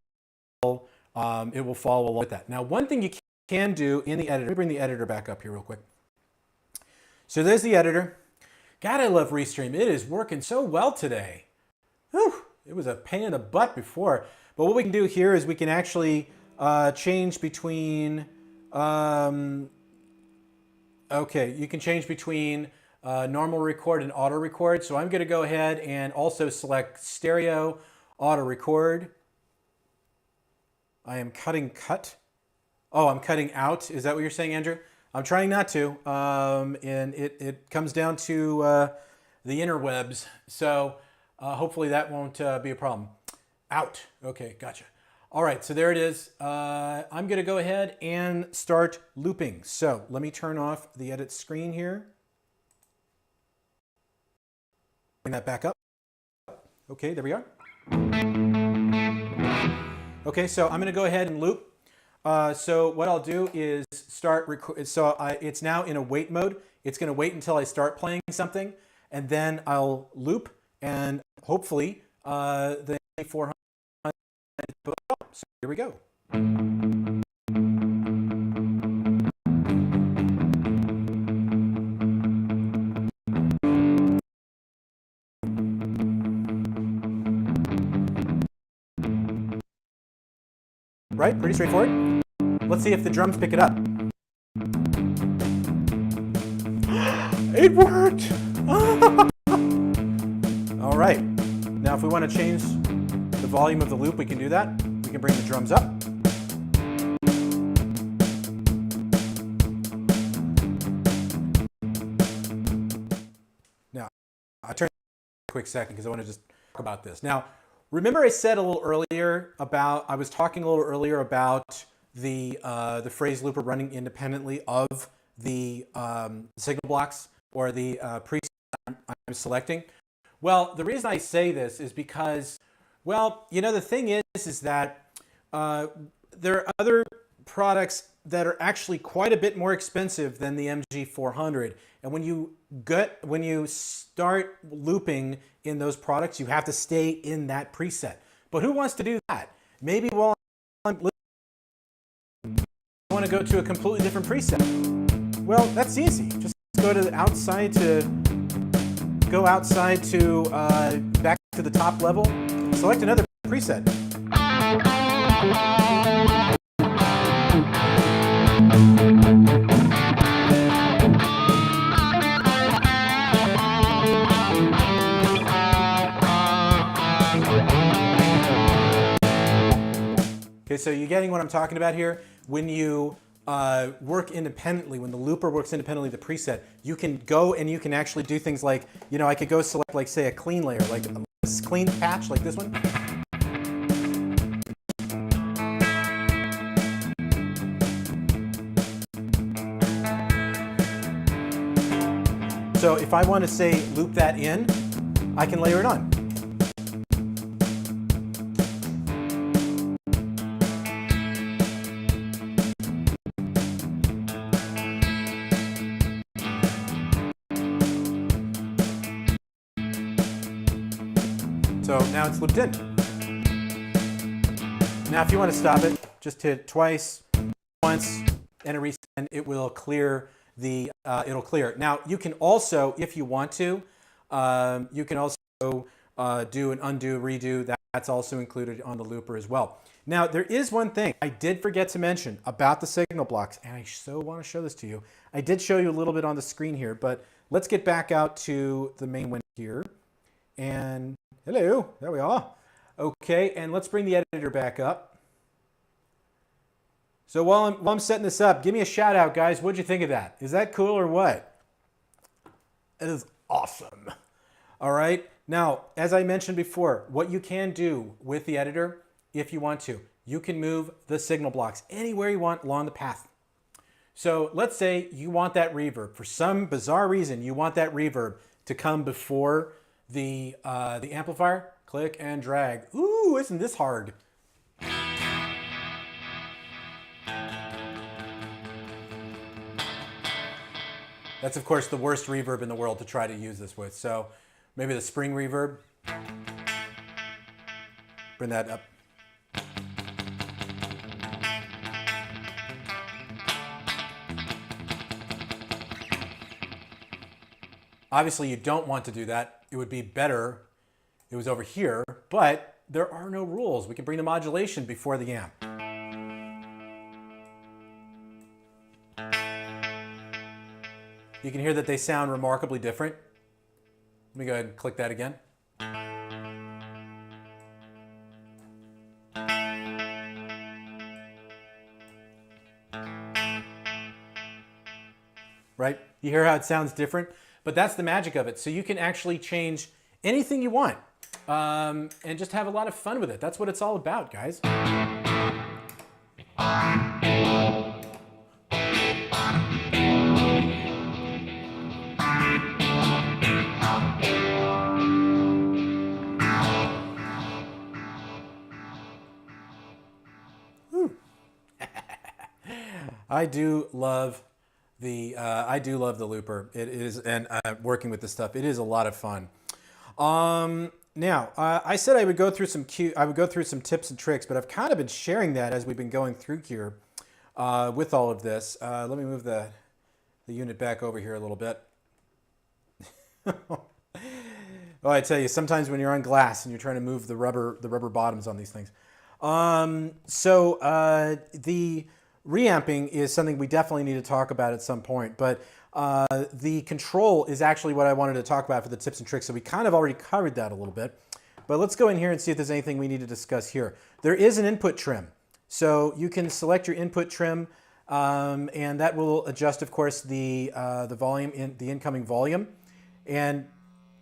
follow along with that. Now, one thing you can do in the editor, let me bring the editor back up here real quick. So there's the editor. God, I love Restream. It is working so well today. Whew, it was a pain in the butt before. But what we can do here is we can actually change between, okay, you can change between normal record and auto record. So I'm going to go ahead and also select stereo auto record. I am cutting cut. Oh, I'm cutting out. Is that what you're saying, Andrew? I'm trying not to, and it comes down to the interwebs, so hopefully that won't be a problem. Out. Okay, gotcha. All right, so there it is. I'm going to go ahead and start looping. So let me turn off the edit screen here. Bring that back up. Okay, there we are. Okay, so I'm going to go ahead and loop. So what I'll do is start record. So it's now in a wait mode. It's going to wait until I start playing something, and then I'll loop, and hopefully the 400. So here we go. Right, pretty straightforward. Let's see if the drums pick it up. It worked! All right, now if we want to change the volume of the loop, we can do that. We can bring the drums up. quick second because I want to just talk about this. Now, remember I said a little earlier about, I was talking a little earlier about the phrase looper running independently of the signal blocks or the preset I'm selecting. Well, the reason I say this is because, well, you know, the thing is that there are other products that are actually quite a bit more expensive than the MG400. And when you start looping in those products, you have to stay in that preset. But who wants to do that? Maybe while I'm listening, I want to go to a completely different preset. Well, that's easy. Just go to the outside to back to the top level, select another preset. Okay, so you're getting what I'm talking about here? When you work independently, when the looper works independently of the preset, you can go and you can actually do things like, you know, I could go select, like, say, a clean layer, like a clean patch, like this one. So if I want to, say, loop that in, I can layer it on. So now it's looped in. Now if you want to stop it, just hit twice, once, and a reset, and it will clear the, it'll clear. Now you can also, if you want to, you can also do an undo, redo. That's also included on the looper as well. Now there is one thing I did forget to mention about the signal blocks, and I so want to show this to you. I did show you a little bit on the screen here, but let's get back out to the main window here. And hello, there we are. Okay, and let's bring the editor back up. So while I'm setting this up, give me a shout out, guys. What'd you think of that? Is that cool or what? It is awesome. All right, now, as I mentioned before, what you can do with the editor, if you want to, you can move the signal blocks anywhere you want along the path. So let's say you want that reverb. For some bizarre reason, you want that reverb to come before the amplifier. Click and drag. Ooh, isn't this hard? That's, of course, the worst reverb in the world to try to use this with. So maybe the spring reverb. Bring that up. Obviously, you don't want to do that. It would be better if it was over here, but there are no rules. We can bring the modulation before the amp. You can hear that they sound remarkably different. Let me go ahead and click that again. Right? You hear how it sounds different? But that's the magic of it. So you can actually change anything you want and just have a lot of fun with it. That's what it's all about, guys. I do love the looper. It is, and working with this stuff, it is a lot of fun. Now, I said I would go through some tips and tricks, but I've kind of been sharing that as we've been going through here with all of this. Let me move the unit back over here a little bit. Well, I tell you, sometimes when you're on glass and you're trying to move the rubber bottoms on these things. The reamping is something we definitely need to talk about at some point, but the control is actually what I wanted to talk about for the tips and tricks, so we kind of already covered that a little bit. But let's go in here and see if there's anything we need to discuss here. There is an input trim. So you can select your input trim, and that will adjust, of course, the volume, the incoming volume. And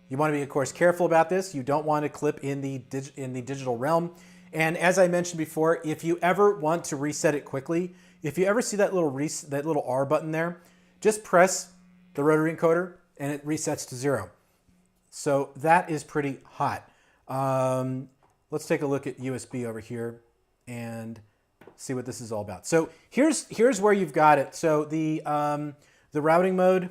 You want to be, of course, careful about this. You don't want to clip in the digital realm. And as I mentioned before, if you ever want to reset it quickly, if you ever see that little R button there, just press the rotary encoder and it resets to 0. So that is pretty hot. Let's take a look at USB over here and see what this is all about. So here's where you've got it. So the routing mode,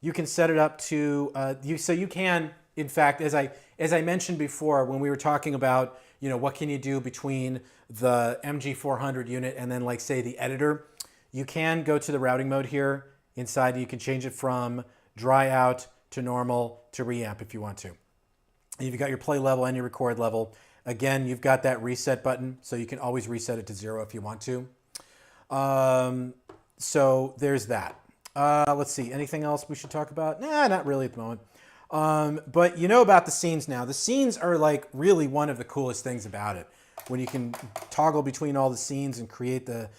you can set it up to so you can, in fact, as I mentioned before when we were talking about, you know, what can you do between the MG400 unit and then, like, say, the editor, you can go to the routing mode here inside. You can change it from dry out to normal to reamp if you want to. You've got your play level and your record level. Again, you've got that reset button, so you can always reset it to 0 if you want to. So there's that. Let's see, anything else we should talk about? Nah, not really at the moment. But you know about the scenes now. The scenes are, like, really one of the coolest things about it. When you can toggle between all the scenes and create a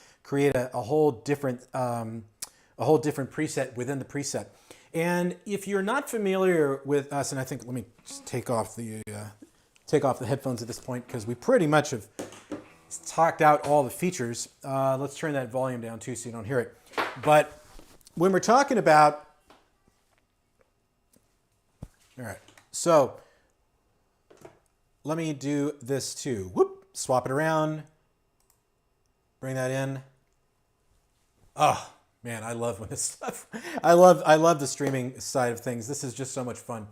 whole different preset within the preset. And if you're not familiar with us, and I think, let me just take off the headphones at this point because we pretty much have talked out all the features. Let's turn that volume down too so you don't hear it. But when we're talking about, all right, so let me do this too. Whoop, swap it around, bring that in. Oh, man, I love when this stuff, I love the streaming side of things. This is just so much fun.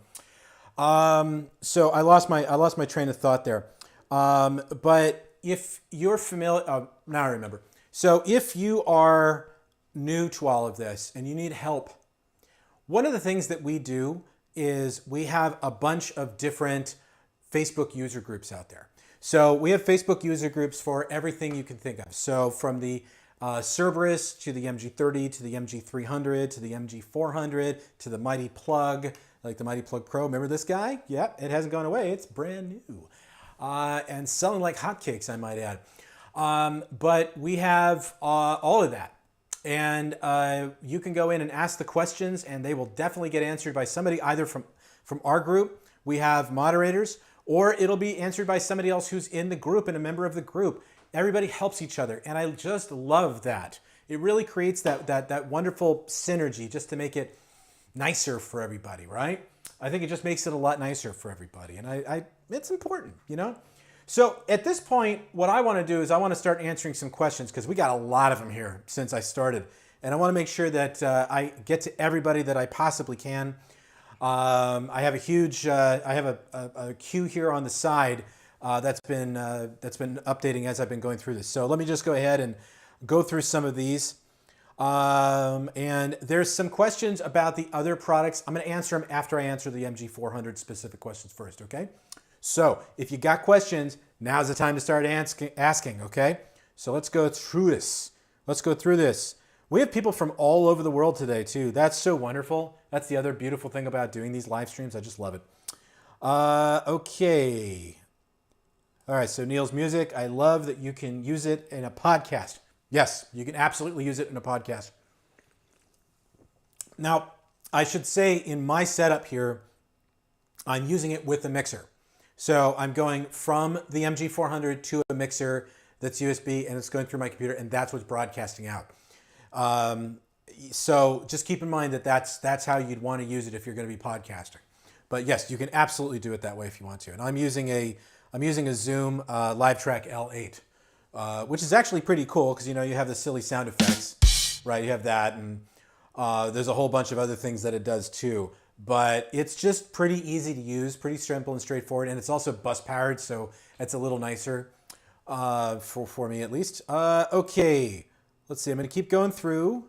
So I lost my train of thought there. But if you're familiar, now I remember. So if you are new to all of this and you need help, one of the things that we do is we have a bunch of different Facebook user groups out there. So we have Facebook user groups for everything you can think of. So from the Cerberus to the MG30 to the MG300 to the MG400 to the Mighty Plug, like the Mighty Plug Pro. Remember this guy? Yep, it hasn't gone away. It's brand new. And selling like hotcakes, I might add. But we have all of that. And you can go in and ask the questions, and they will definitely get answered by somebody either from our group. We have moderators, or it'll be answered by somebody else who's in the group and a member of the group. Everybody helps each other, and I just love that. It really creates that wonderful synergy just to make it nicer for everybody, right? I think it just makes it a lot nicer for everybody, and it's important, you know? So at this point, what I want to do is I want to start answering some questions because we got a lot of them here since I started, and I want to make sure that I get to everybody that I possibly can. I have a huge, I have a queue here on the side that's been updating as I've been going through this. So let me just go ahead and go through some of these. And there's some questions about the other products. I'm going to answer them after I answer the MG400 specific questions first, okay? So if you got questions, now's the time to start asking, okay? So let's go through this. Let's go through this. We have people from all over the world today, too. That's so wonderful. That's the other beautiful thing about doing these live streams. I just love it. Okay. All right, so Neil's music. I love that you can use it in a podcast. Yes, you can absolutely use it in a podcast. Now, I should say in my setup here, I'm using it with a mixer. So I'm going from the MG400 to a mixer that's USB, and it's going through my computer, and that's what's broadcasting out. So just keep in mind that that's how you'd want to use it if you're going to be podcasting. But yes, you can absolutely do it that way if you want to. And I'm using a Zoom LiveTrack L8, which is actually pretty cool because, you know, you have the silly sound effects, right? You have that, and there's a whole bunch of other things that it does too. But it's just pretty easy to use, pretty simple and straightforward, and it's also bus powered, so it's a little nicer for me at least. Okay, let's see. I'm going to keep going through.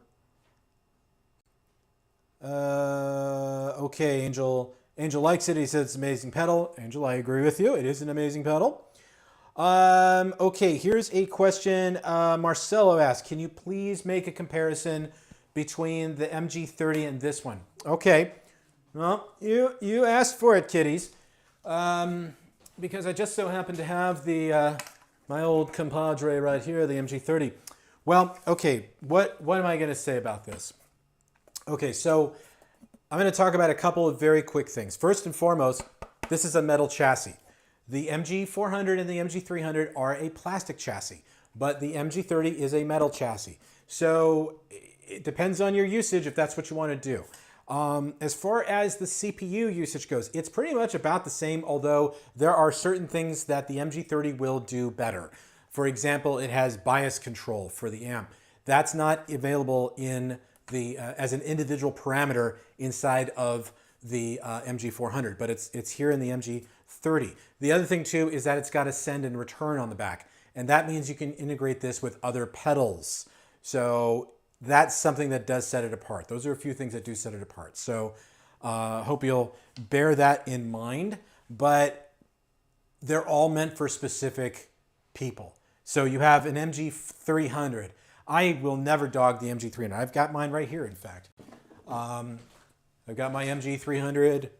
Okay, Angel likes it. He says it's an amazing pedal. Angel, I agree with you. It is an amazing pedal. Okay, here's a question. Marcelo asked, can you please make a comparison between the MG30 and this one? Okay. Well, you asked for it, kiddies, because I just so happen to have the my old compadre right here, the MG30. Well, okay, what am I going to say about this? Okay, so I'm going to talk about a couple of very quick things. First and foremost, this is a metal chassis. The MG400 and the MG300 are a plastic chassis, but the MG30 is a metal chassis. So it depends on your usage if that's what you want to do. As far as the CPU usage goes, it's pretty much about the same, although there are certain things that the MG30 will do better. For example, it has bias control for the amp. That's not available in the as an individual parameter inside of the MG400, but it's here in the MG30. The other thing too is that it's got a send and return on the back, and that means you can integrate this with other pedals. So that's something that does set it apart. Those are a few things that do set it apart. So hope you'll bear that in mind, but they're all meant for specific people. So you have an MG300. I will never dog the MG300. I've got mine right here, in fact. I've got my MG300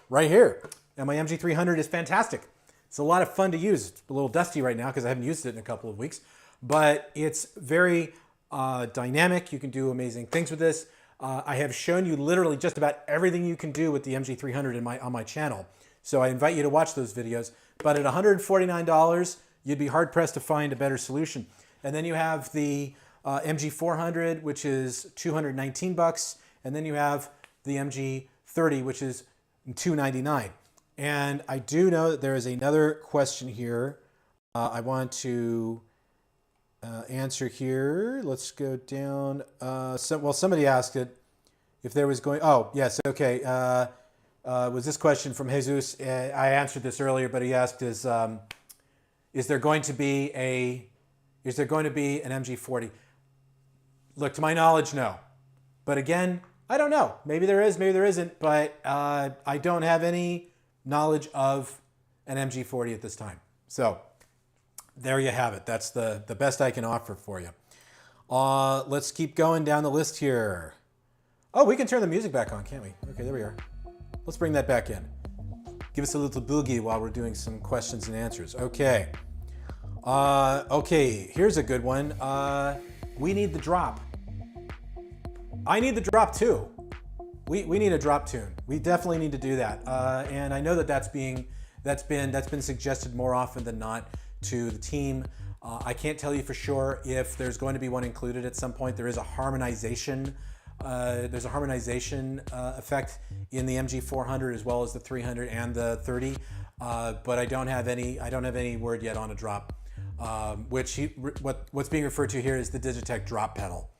right here. And my MG300 is fantastic. It's a lot of fun to use. It's a little dusty right now because I haven't used it in a couple of weeks. But it's very dynamic. You can do amazing things with this. I have shown you literally just about everything you can do with the MG300 on my channel. So I invite you to watch those videos. But at $149, you'd be hard-pressed to find a better solution. And then you have the MG400, which is $219, and then you have the MG30, which is $299. And I do know that there is another question here I want to answer here. Let's go down. Well, somebody asked it if there was going. Oh, yes. Okay. Was this question from Jesus? I answered this earlier, but he asked, is there going to be an MG40? Look, to my knowledge, no. But again, I don't know. Maybe there is, maybe there isn't. But I don't have any knowledge of an MG40 at this time. So there you have it. That's the best I can offer for you. Let's keep going down the list here. Oh, we can turn the music back on, can't we? Okay, there we are. Let's bring that back in. Give us a little boogie while we're doing some questions and answers. Okay. Okay, here's a good one. We need the drop. I need the drop too. We need a drop tune. We definitely need to do that. And I know that that's been suggested more often than not to the team. I can't tell you for sure if there's going to be one included at some point. There is a harmonization. There's a harmonization effect in the MG400 as well as the 300 and the 30. But I don't have any word yet on a drop. What's being referred to here is the Digitech drop pedal,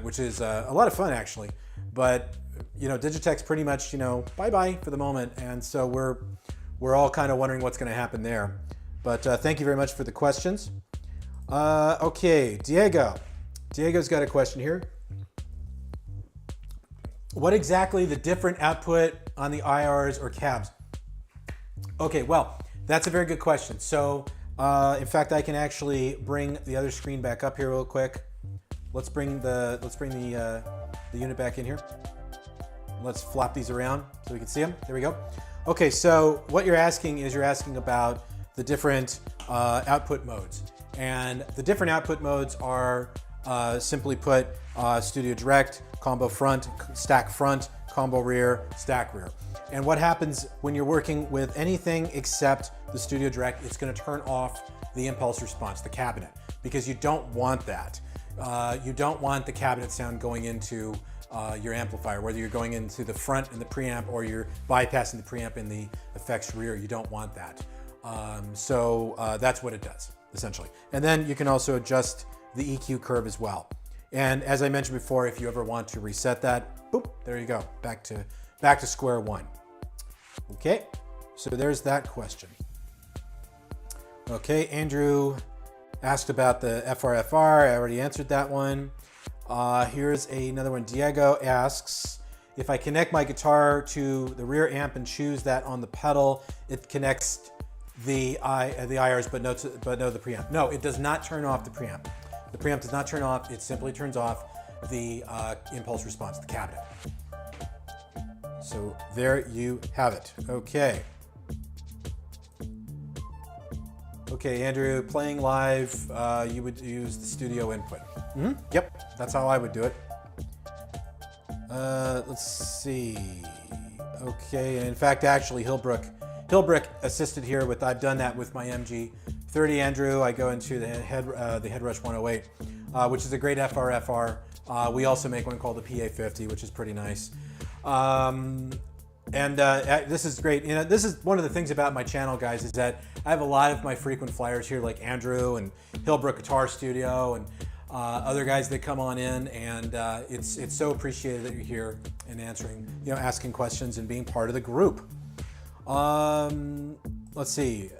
which is a lot of fun actually. But Digitech's pretty much bye-bye for the moment, and so we're all kind of wondering what's going to happen there. But thank you very much for the questions. Okay, Diego's got a question here. What exactly the different output on the IRs or cabs? Okay, well, that's a very good question. So, in fact, I can actually bring the other screen back up here real quick. Let's bring the unit back in here. Let's flop these around so we can see them. There we go. Okay, so what you're asking about the different output modes. And the different output modes are simply put Studio Direct, combo front, stack front, combo rear, stack rear. And what happens when you're working with anything except the Studio Direct, it's going to turn off the impulse response, the cabinet, because you don't want that. You don't want the cabinet sound going into your amplifier, whether you're going into the front in the preamp or you're bypassing the preamp in the effects rear. You don't want that. So that's what it does, essentially. And then you can also adjust the EQ curve as well. And as I mentioned before, if you ever want to reset that, boop, there you go, back to square one. Okay, so there's that question. Okay, Andrew asked about the FRFR. I already answered that one. Here's another one. Diego asks, if I connect my guitar to the rear amp and choose that on the pedal, it connects the IRs, but no the preamp. No, it does not turn off the preamp. The preamp does not turn off. It simply turns off the impulse response, the cabinet. So there you have it. Okay. Okay, Andrew, playing live, you would use the studio input. Mm-hmm. Yep, that's how I would do it. Let's see. Okay, and in fact, actually, Hillbrook assisted here with. I've done that with my MG30, Andrew. I go into the Headrush 108, which is a great FR. We also make one called the PA50, which is pretty nice. This is great. You know, this is one of the things about my channel, guys, is that I have a lot of my frequent flyers here, like Andrew and Hillbrook Guitar Studio and other guys that come on in, and it's so appreciated that you're here and answering, asking questions and being part of the group. Let's see.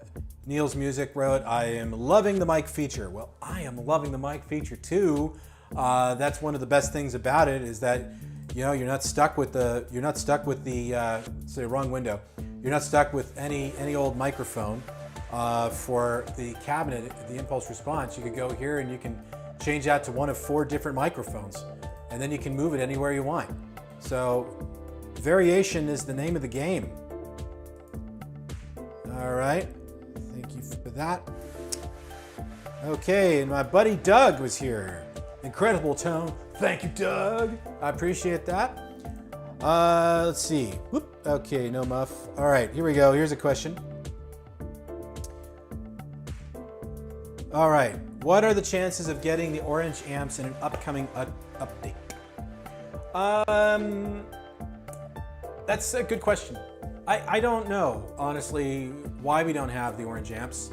Neil's Music wrote, I am loving the mic feature. Well, I am loving the mic feature too. That's one of the best things about it, is that you're not stuck with the say wrong window. You're not stuck with any old microphone for the cabinet, the impulse response. You could go here and you can change out to one of 4 different microphones, and then you can move it anywhere you want. So variation is the name of the game. All right, thank you for that. Okay, and my buddy Doug was here. Incredible tone. Thank you, Doug. I appreciate that. Let's see. Whoop. Okay, no muff. All right, here we go. Here's a question. All right, what are the chances of getting the orange amps in an upcoming update? That's a good question. I don't know, honestly, why we don't have the orange amps.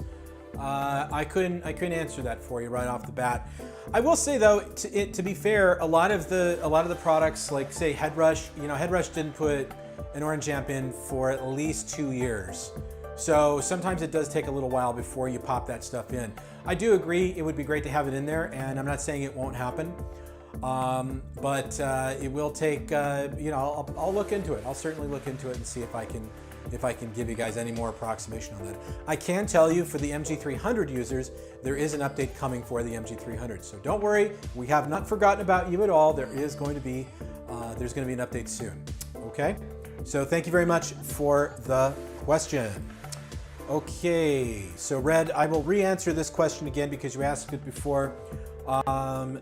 I couldn't answer that for you right off the bat. I will say though, to be fair, a lot of the products, like say Headrush, Headrush didn't put an orange amp in for at least 2 years. So sometimes it does take a little while before you pop that stuff in. I do agree it would be great to have it in there, and I'm not saying it won't happen, but it will take. I'll look into it. I'll certainly look into it and see if I can give you guys any more approximation on that. I can tell you, for the MG300 users, there is an update coming for the MG300. So don't worry, we have not forgotten about you at all. There is going to be there's going to be an update soon. Okay. So thank you very much for the question. Okay, so Red, I will re-answer this question again because you asked it before. Can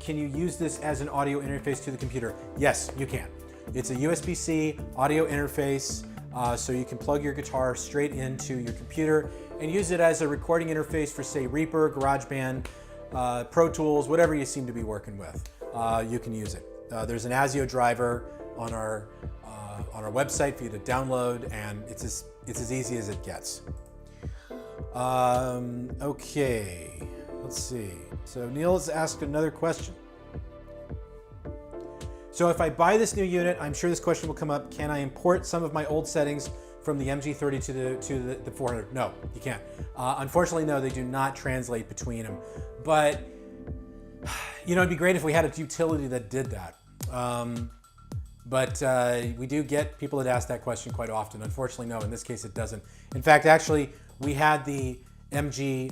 you use this as an audio interface to the computer? Yes, you can. It's a USB-C audio interface, so you can plug your guitar straight into your computer and use it as a recording interface for, say, Reaper, GarageBand, Pro Tools, whatever you seem to be working with. You can use it. There's an ASIO driver on our website for you to download, and it's as easy as it gets. Okay, let's see. So Neil has asked another question. So if I buy this new unit, I'm sure this question will come up, can I import some of my old settings from the MG30 to the 400? No, you can't. Unfortunately, no, they do not translate between them. But, it'd be great if we had a utility that did that. But we do get people that ask that question quite often. Unfortunately, no, in this case it doesn't. In fact, actually, we had the MG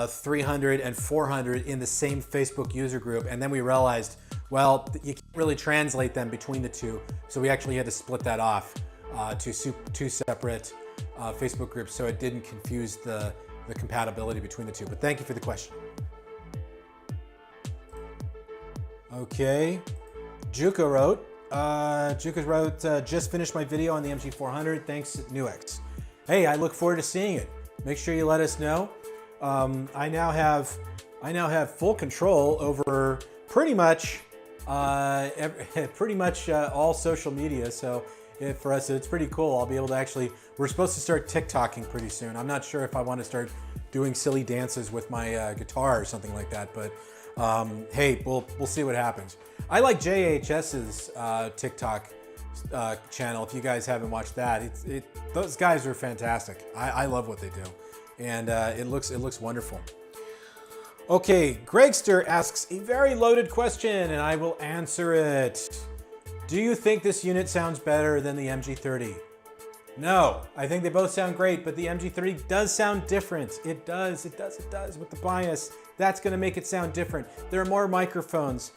300 and 400 in the same Facebook user group, and then we realized, well, you can't really translate them between the two, so we actually had to split that off to two separate Facebook groups, so it didn't confuse the compatibility between the two. But thank you for the question. Okay, Juka wrote, just finished my video on the MG400. Thanks, Nux. Hey, I look forward to seeing it. Make sure you let us know. I now have full control over pretty much all social media. So for us, it's pretty cool. I'll be able to we're supposed to start TikToking pretty soon. I'm not sure if I want to start doing silly dances with my guitar or something like that, but hey, we'll see what happens. I like JHS's TikTok channel. If you guys haven't watched that, those guys are fantastic. I love what they do, and it looks wonderful. Okay, Gregster asks a very loaded question, and I will answer it. Do you think this unit sounds better than the MG30? No, I think they both sound great, but the MG30 does sound different. It does with the bias. That's going to make it sound different. There are more microphones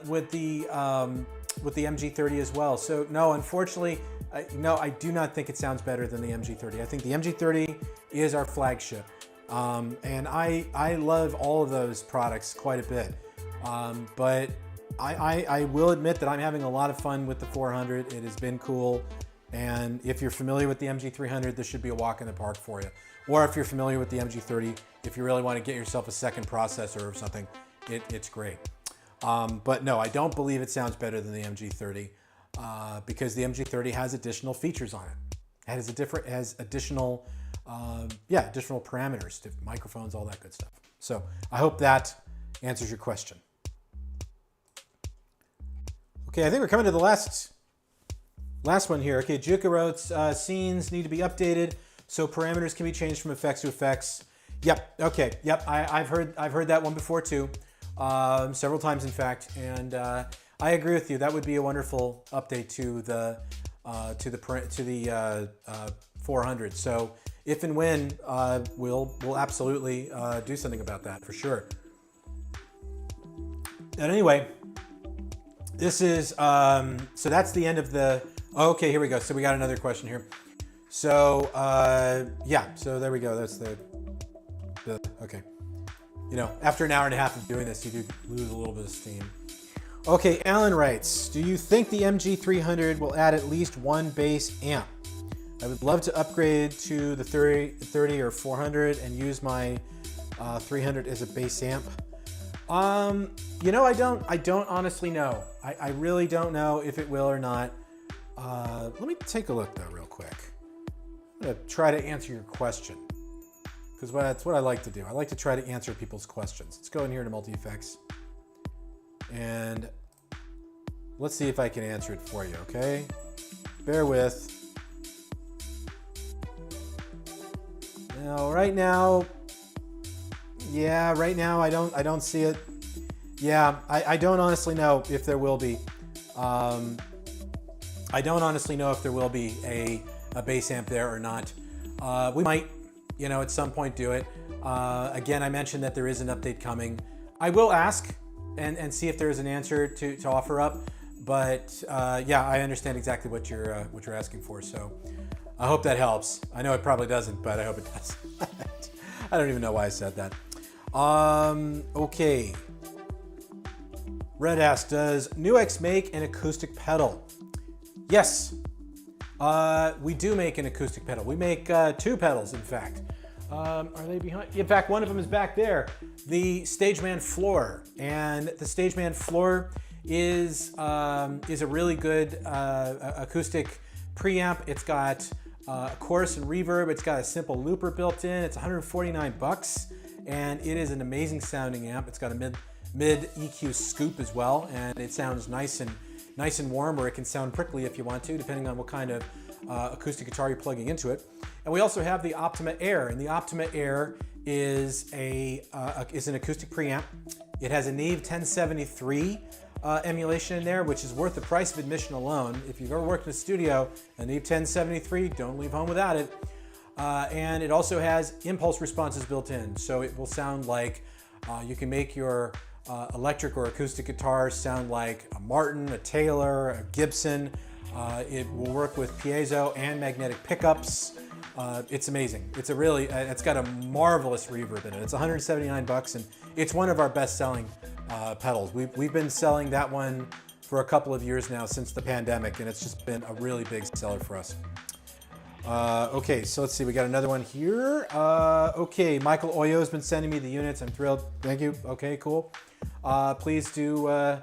with the MG30 as well. So no, unfortunately, I do not think it sounds better than the MG30. I think the MG30 is our flagship, and I love all of those products quite a bit. But I will admit that I'm having a lot of fun with the 400. It has been cool. And if you're familiar with the MG300, this should be a walk in the park for you. Or if you're familiar with the MG30, if you really want to get yourself a second processor or something, it's great. But no, I don't believe it sounds better than the MG30 because the MG30 has additional features on it. It has additional, additional parameters, microphones, all that good stuff. So I hope that answers your question. Okay, I think we're coming to the last one here. Okay, Juka wrote, scenes need to be updated so parameters can be changed from effects to effects. Yep, okay, yep, I've heard that one before too, several times in fact, and I agree with you. That would be a wonderful update to the 400. So if and when, we'll absolutely do something about that for sure. And anyway, this is so that's the end of the. Okay, here we go. So we got another question here. So yeah, so there we go. That's the okay. You know, after an hour and a half of doing this, you do lose a little bit of steam. Okay, Alan writes, do you think the MG300 will add at least one bass amp? I would love to upgrade to the 30 or 400 and use my 300 as a bass amp. You know, I don't honestly know. I really don't know if it will or not. Let me take a look though real quick. I'm gonna try to answer your question because that's what I like to do. I like to try to answer people's questions. Let's go in here to multi-effects and let's see if I can answer it for you, okay? Bear with. Now, right now, I don't see it. Yeah, I don't honestly know if there will be. I don't honestly know if there will be a bass amp there or not. We might, you know, at some point do it. Again, I mentioned that there is an update coming. I will ask and see if there is an answer to offer up. But yeah, I understand exactly what you're asking for. So I hope that helps. I know it probably doesn't, but I hope it does. I don't even know why I said that. Okay. Red asks, does Nux make an acoustic pedal? Yes, we do make an acoustic pedal. We make two pedals, in fact. Are they behind? In fact, one of them is back there, the Stageman Floor. And the Stageman Floor is a really good acoustic preamp. It's got chorus and reverb. It's got a simple looper built in. It's 149 bucks, and it is an amazing sounding amp. It's got a mid EQ scoop as well, and it sounds nice and warm, or it can sound prickly if you want to, depending on what kind of acoustic guitar you're plugging into it. And we also have the Optima Air, and the Optima Air is an acoustic preamp. It has a Neve 1073 emulation in there, which is worth the price of admission alone. If you've ever worked in a studio, a Neve 1073, don't leave home without it. And it also has impulse responses built in, so it will sound like you can make your electric or acoustic guitars sound like a Martin, a Taylor, a Gibson. It will work with piezo and magnetic pickups. It's amazing. It's got a marvelous reverb in it. It's 179 bucks, and it's one of our best-selling pedals. We've been selling that one for a couple of years now since the pandemic, and it's just been a really big seller for us. Okay, so let's see. We got another one here. Okay, Michael Oyo has been sending me the units. I'm thrilled. Thank you. Okay, cool. Please do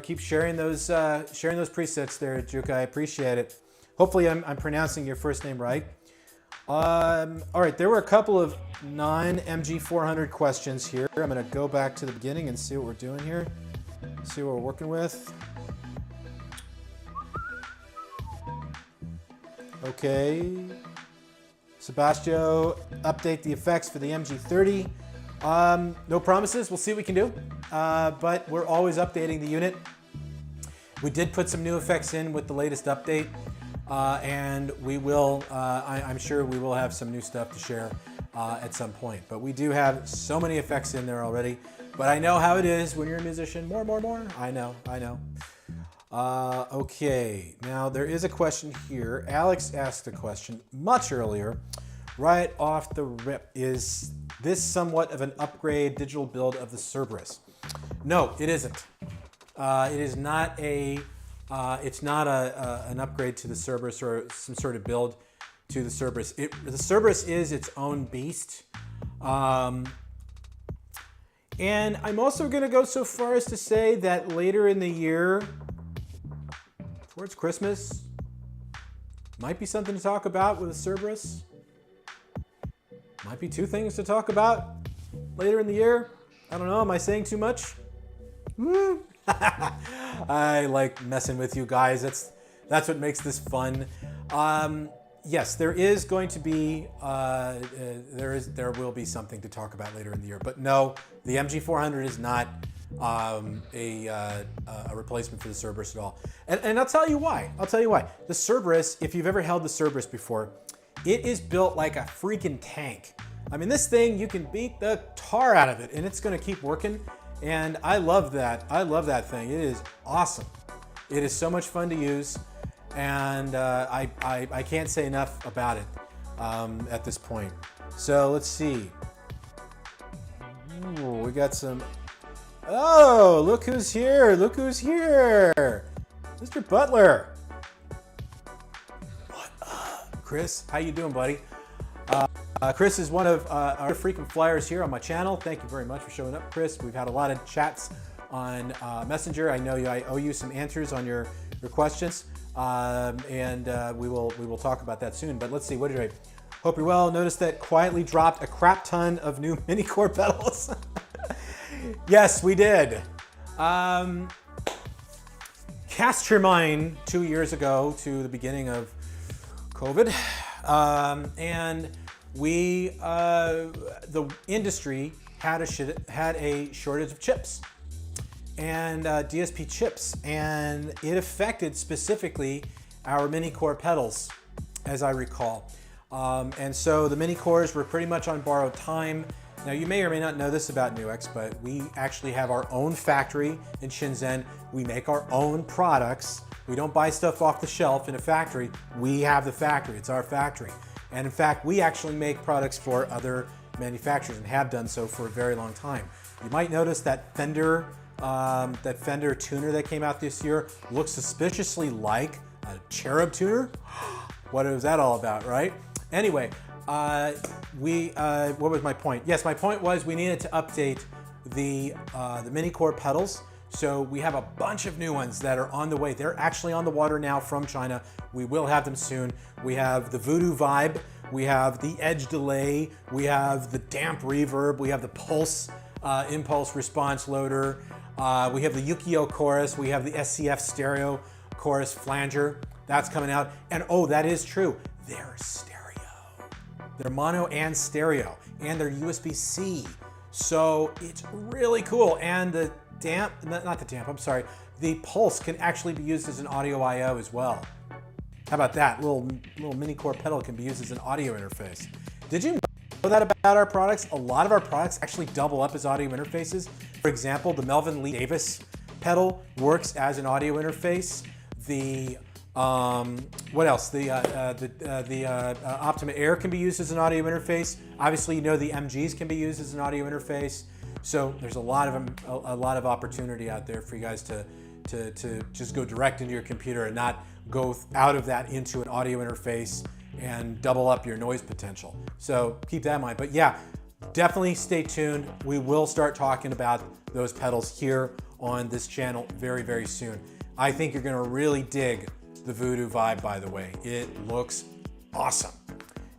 keep sharing those presets there, Juka. I appreciate it. Hopefully, I'm pronouncing your first name right. All right, there were a couple of non-MG400 questions here. I'm going to go back to the beginning and see what we're doing here. See what we're working with. Okay. Sebastio, update the effects for the MG30. No promises. We'll see what we can do. But we're always updating the unit. We did put some new effects in with the latest update. And we will, I'm sure we will have some new stuff to share at some point. But we do have so many effects in there already. But I know how it is when you're a musician. More. I know. Okay, now there is a question here. Alex asked a question much earlier, right off the rip. Is this somewhat of an upgrade digital build of the Cerberus? No, it isn't. It is not a, it's not an upgrade to the Cerberus or some sort of build to the Cerberus. The Cerberus is its own beast. And I'm also going to go so far as to say that later in the year, towards Christmas, might be something to talk about with the Cerberus. Might be two things to talk about later in the year. I don't know, am I saying too much? I like messing with you guys. That's what makes this fun. Yes, there is going to be, there will be something to talk about later in the year. But no, the MG400 is not a replacement for the Cerberus at all. And I'll tell you why. The Cerberus, if you've ever held the Cerberus before, it is built like a freaking tank. I mean, this thing, you can beat the tar out of it, and it's going to keep working. And I love that. I love that thing. It is awesome. It is so much fun to use. And I can't say enough about it at this point. So let's see. Ooh, we got some. Oh, look who's here! Look who's here! Mr. Butler. What up, Chris? How you doing, buddy? Chris is one of our frequent flyers here on my channel. Thank you very much for showing up, Chris. We've had a lot of chats on Messenger. I know I owe you some answers on your questions. We will talk about that soon. But let's see, what did I hope you're well. Notice that quietly dropped a crap ton of new mini core pedals. Yes, we did. Cast your mind 2 years ago to the beginning of COVID, and we the industry had a shortage of chips. And DSP chips, and it affected specifically our mini core pedals, as I recall. And so the mini cores were pretty much on borrowed time. Now you may or may not know this about Nux, but we actually have our own factory in Shenzhen. We make our own products. We don't buy stuff off the shelf in a factory. We have the factory, it's our factory. And in fact, we actually make products for other manufacturers and have done so for a very long time. You might notice that Fender tuner that came out this year looks suspiciously like a Cherub tuner. What is that all about, right? Anyway, what was my point? Yes, my point was we needed to update the mini core pedals. So we have a bunch of new ones that are on the way. They're actually on the water now from China. We will have them soon. We have the Voodoo Vibe. We have the Edge Delay. We have the Damp Reverb. We have the Pulse Impulse Response Loader. We have the Yukio Chorus. We have the SCF Stereo Chorus Flanger. That's coming out. And oh, that is true. They're stereo. They're mono and stereo. And they're USB-C. So it's really cool. And the damp, not the damp, I'm sorry. The Pulse can actually be used as an audio I/O as well. How about that? Little mini core pedal can be used as an audio interface. Did you know that about our products? A lot of our products actually double up as audio interfaces. For example, the Melvin Lee Davis pedal works as an audio interface. The what else? The Optima Air can be used as an audio interface. Obviously, you know the MGs can be used as an audio interface. So there's a lot of opportunity out there for you guys to just go direct into your computer and not go out of that into an audio interface and double up your noise potential. So keep that in mind. But yeah, definitely stay tuned. We will start talking about those pedals here on this channel very, very soon. I think you're gonna really dig the Voodoo Vibe, by the way. It looks awesome.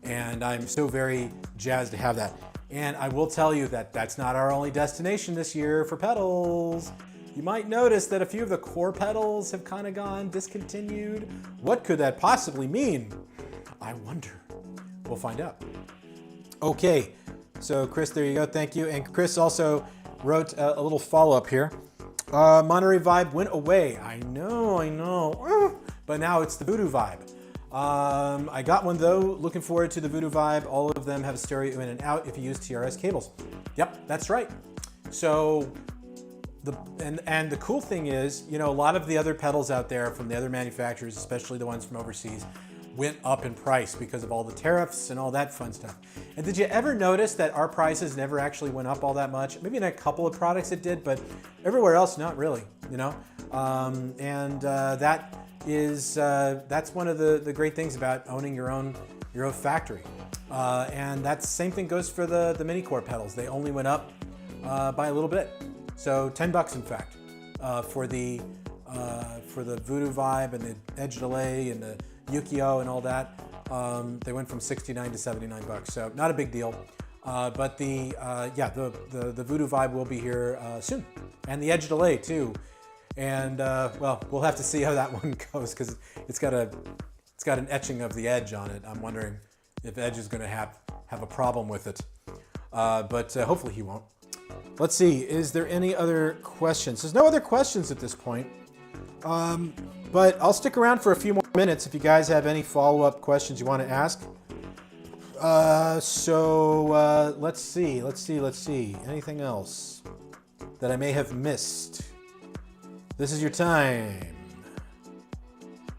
And I'm so very jazzed to have that. And I will tell you that that's not our only destination this year for pedals. You might notice that a few of the core pedals have kind of gone discontinued. What could that possibly mean? I wonder. We'll find out. Okay, so Chris, there you go, thank you. And Chris also wrote a little follow-up here. Monterey Vibe went away. I know. But now it's the Voodoo Vibe. I got one though, looking forward to the Voodoo Vibe. All of them have a stereo in and out if you use TRS cables. Yep, that's right. So, and the cool thing is, you know, a lot of the other pedals out there from the other manufacturers, especially the ones from overseas, went up in price because of all the tariffs and all that fun stuff. And did you ever notice that our prices never actually went up all that much? Maybe in a couple of products it did, but everywhere else, not really, you know? That's one of the great things about owning your own factory. And that same thing goes for the mini core pedals. They only went up by a little bit. So $10 in fact, for the Voodoo Vibe and the Edge Delay and the Yukio and all that. They went from $69 to $79, so not a big deal. But the Voodoo Vibe will be here soon, and the Edge Delay too. And well, we'll have to see how that one goes because it's got an etching of the Edge on it. I'm wondering if Edge is going to have a problem with it, but hopefully he won't. Let's see. Is there any other questions? There's no other questions at this point. But I'll stick around for a few more minutes if you guys have any follow-up questions you want to ask. Let's see. Anything else that I may have missed? This is your time.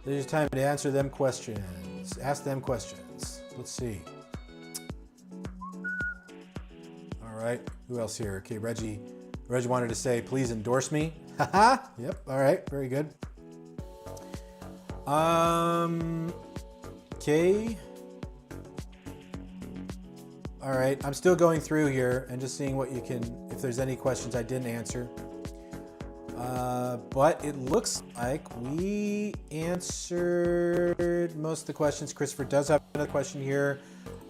This is your time to answer them questions. Ask them questions. Let's see. All right. Who else here? Okay, Reggie wanted to say, please endorse me. Haha. Yep. All right. Very good. Okay. All right. I'm still going through here and just seeing if there's any questions I didn't answer. But it looks like we answered most of the questions. Christopher does have another question here.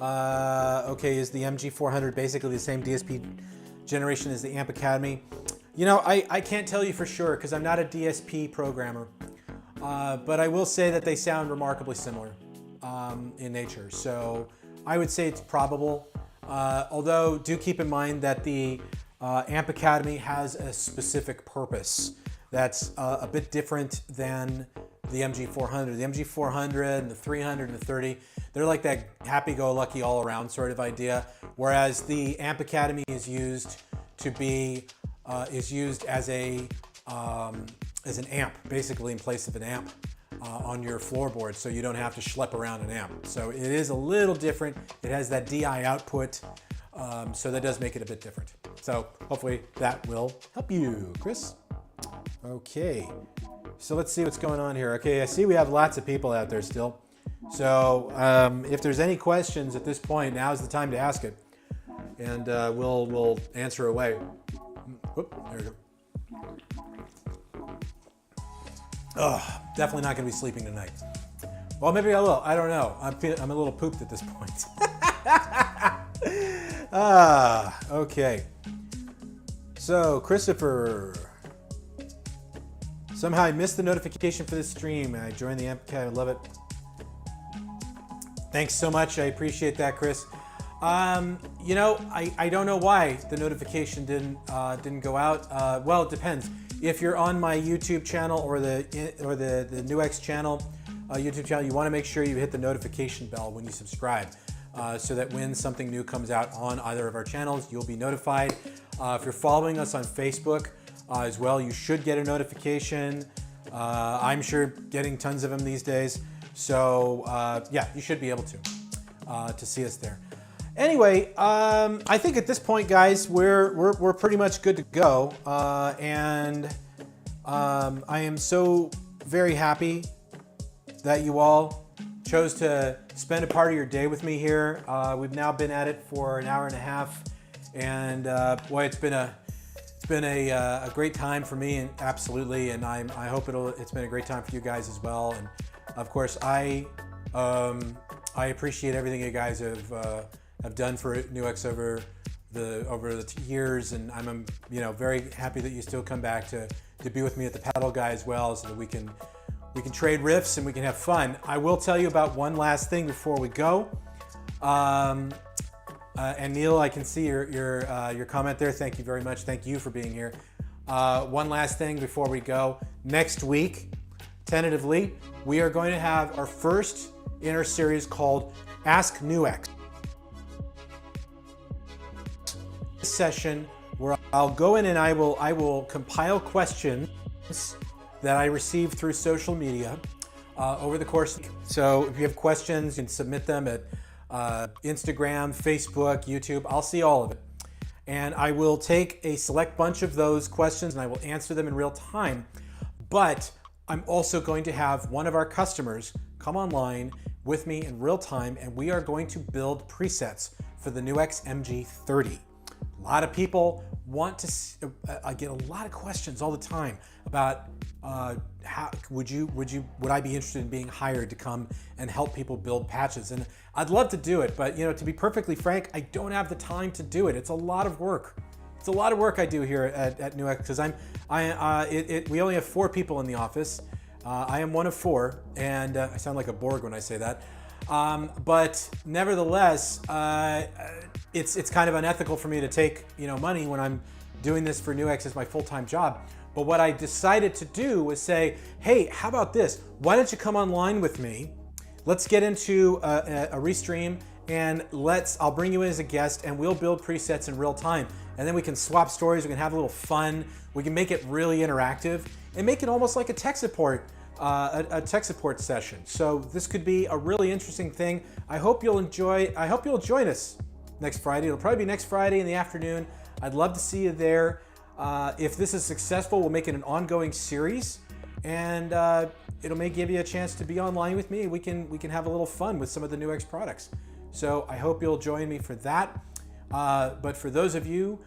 Okay, is the MG400 basically the same DSP generation as the Amp Academy? You know, I can't tell you for sure because I'm not a DSP programmer, but I will say that they sound remarkably similar in nature. So I would say it's probable, although do keep in mind that the Amp Academy has a specific purpose that's a bit different than the MG400. The MG400 and the 300 and the 30, they're like that happy-go-lucky all-around sort of idea, whereas the Amp Academy is used as an amp, basically in place of an amp on your floorboard, so you don't have to schlep around an amp. So it is a little different. It has that DI output, so that does make it a bit different. So hopefully that will help you, Chris. Okay, so let's see what's going on here. Okay, I see we have lots of people out there still. So if there's any questions at this point, now's the time to ask it, and we'll answer away. Whoop, there we go. Oh, definitely not going to be sleeping tonight. Well, maybe I will. I don't know. I'm a little pooped at this point. Okay. So, Christopher. Somehow I missed the notification for this stream. I joined the Amp Academy. I love it. Thanks so much. I appreciate that, Chris. You know, I don't know why the notification didn't go out. Well, it depends. If you're on my YouTube channel or the Nux channel, YouTube channel, you want to make sure you hit the notification bell when you subscribe, so that when something new comes out on either of our channels, you'll be notified. If you're following us on Facebook as well, you should get a notification. I'm sure getting tons of them these days. So yeah, you should be able to see us there. Anyway, I think at this point, guys, we're pretty much good to go, and I am so very happy that you all chose to spend a part of your day with me here. We've now been at it for an hour and a half, and boy, it's been a great time for me, and absolutely, and I hope it's been a great time for you guys as well. And of course, I appreciate everything you guys have done for Nux over the years, and I'm very happy that you still come back to be with me at the Pedal Guy as well, so that we can trade riffs and we can have fun. I will tell you about one last thing before we go. And Neil, I can see your comment there. Thank you very much. Thank you for being here. One last thing before we go. Next week, tentatively, we are going to have our first in our series called Ask Nux. This session where I'll go in and I will compile questions that I receive through social media, over the course. So if you have questions, you can submit them at Instagram, Facebook, YouTube. I'll see all of it. And I will take a select bunch of those questions and I will answer them in real time. But I'm also going to have one of our customers come online with me in real time, and we are going to build presets for the Nux Mg 30. A lot of people want to, I get a lot of questions all the time about how would I be interested in being hired to come and help people build patches? And I'd love to do it, but to be perfectly frank, I don't have the time to do it. It's a lot of work. It's a lot of work I do here at Nux, because we only have 4 people in the office. I am one of 4, and I sound like a Borg when I say that. But nevertheless, it's kind of unethical for me to take money when I'm doing this for Nux as my full-time job. But what I decided to do was say, hey, how about this? Why don't you come online with me? Let's get into a restream, and I'll bring you in as a guest, and we'll build presets in real time. And then we can swap stories, we can have a little fun, we can make it really interactive, and make it almost like a tech support session. So this could be a really interesting thing. I hope you'll join us next Friday. It'll probably be next Friday in the afternoon. I'd love to see you there. If this is successful, we'll make it an ongoing series, and may give you a chance to be online with me. We can have a little fun with some of the Nux products. So I hope you'll join me for that. But for those of you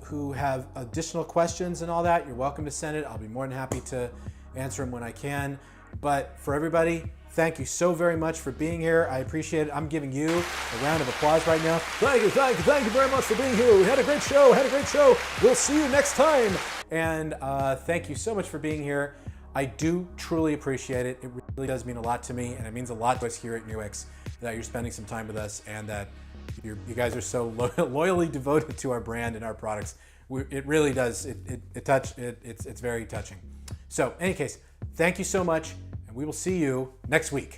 who have additional questions and all that, you're welcome to send it. I'll be more than happy to answer them when I can. But for everybody, thank you so very much for being here. I appreciate it. I'm giving you a round of applause right now. Thank you very much for being here. We had a great show. We'll see you next time. And thank you so much for being here. I do truly appreciate it. It really does mean a lot to me, and it means a lot to us here at Nux that you're spending some time with us, and that you guys are so loyally devoted to our brand and our products. It really does. It's very touching. So, in any case, thank you so much, and we will see you next week.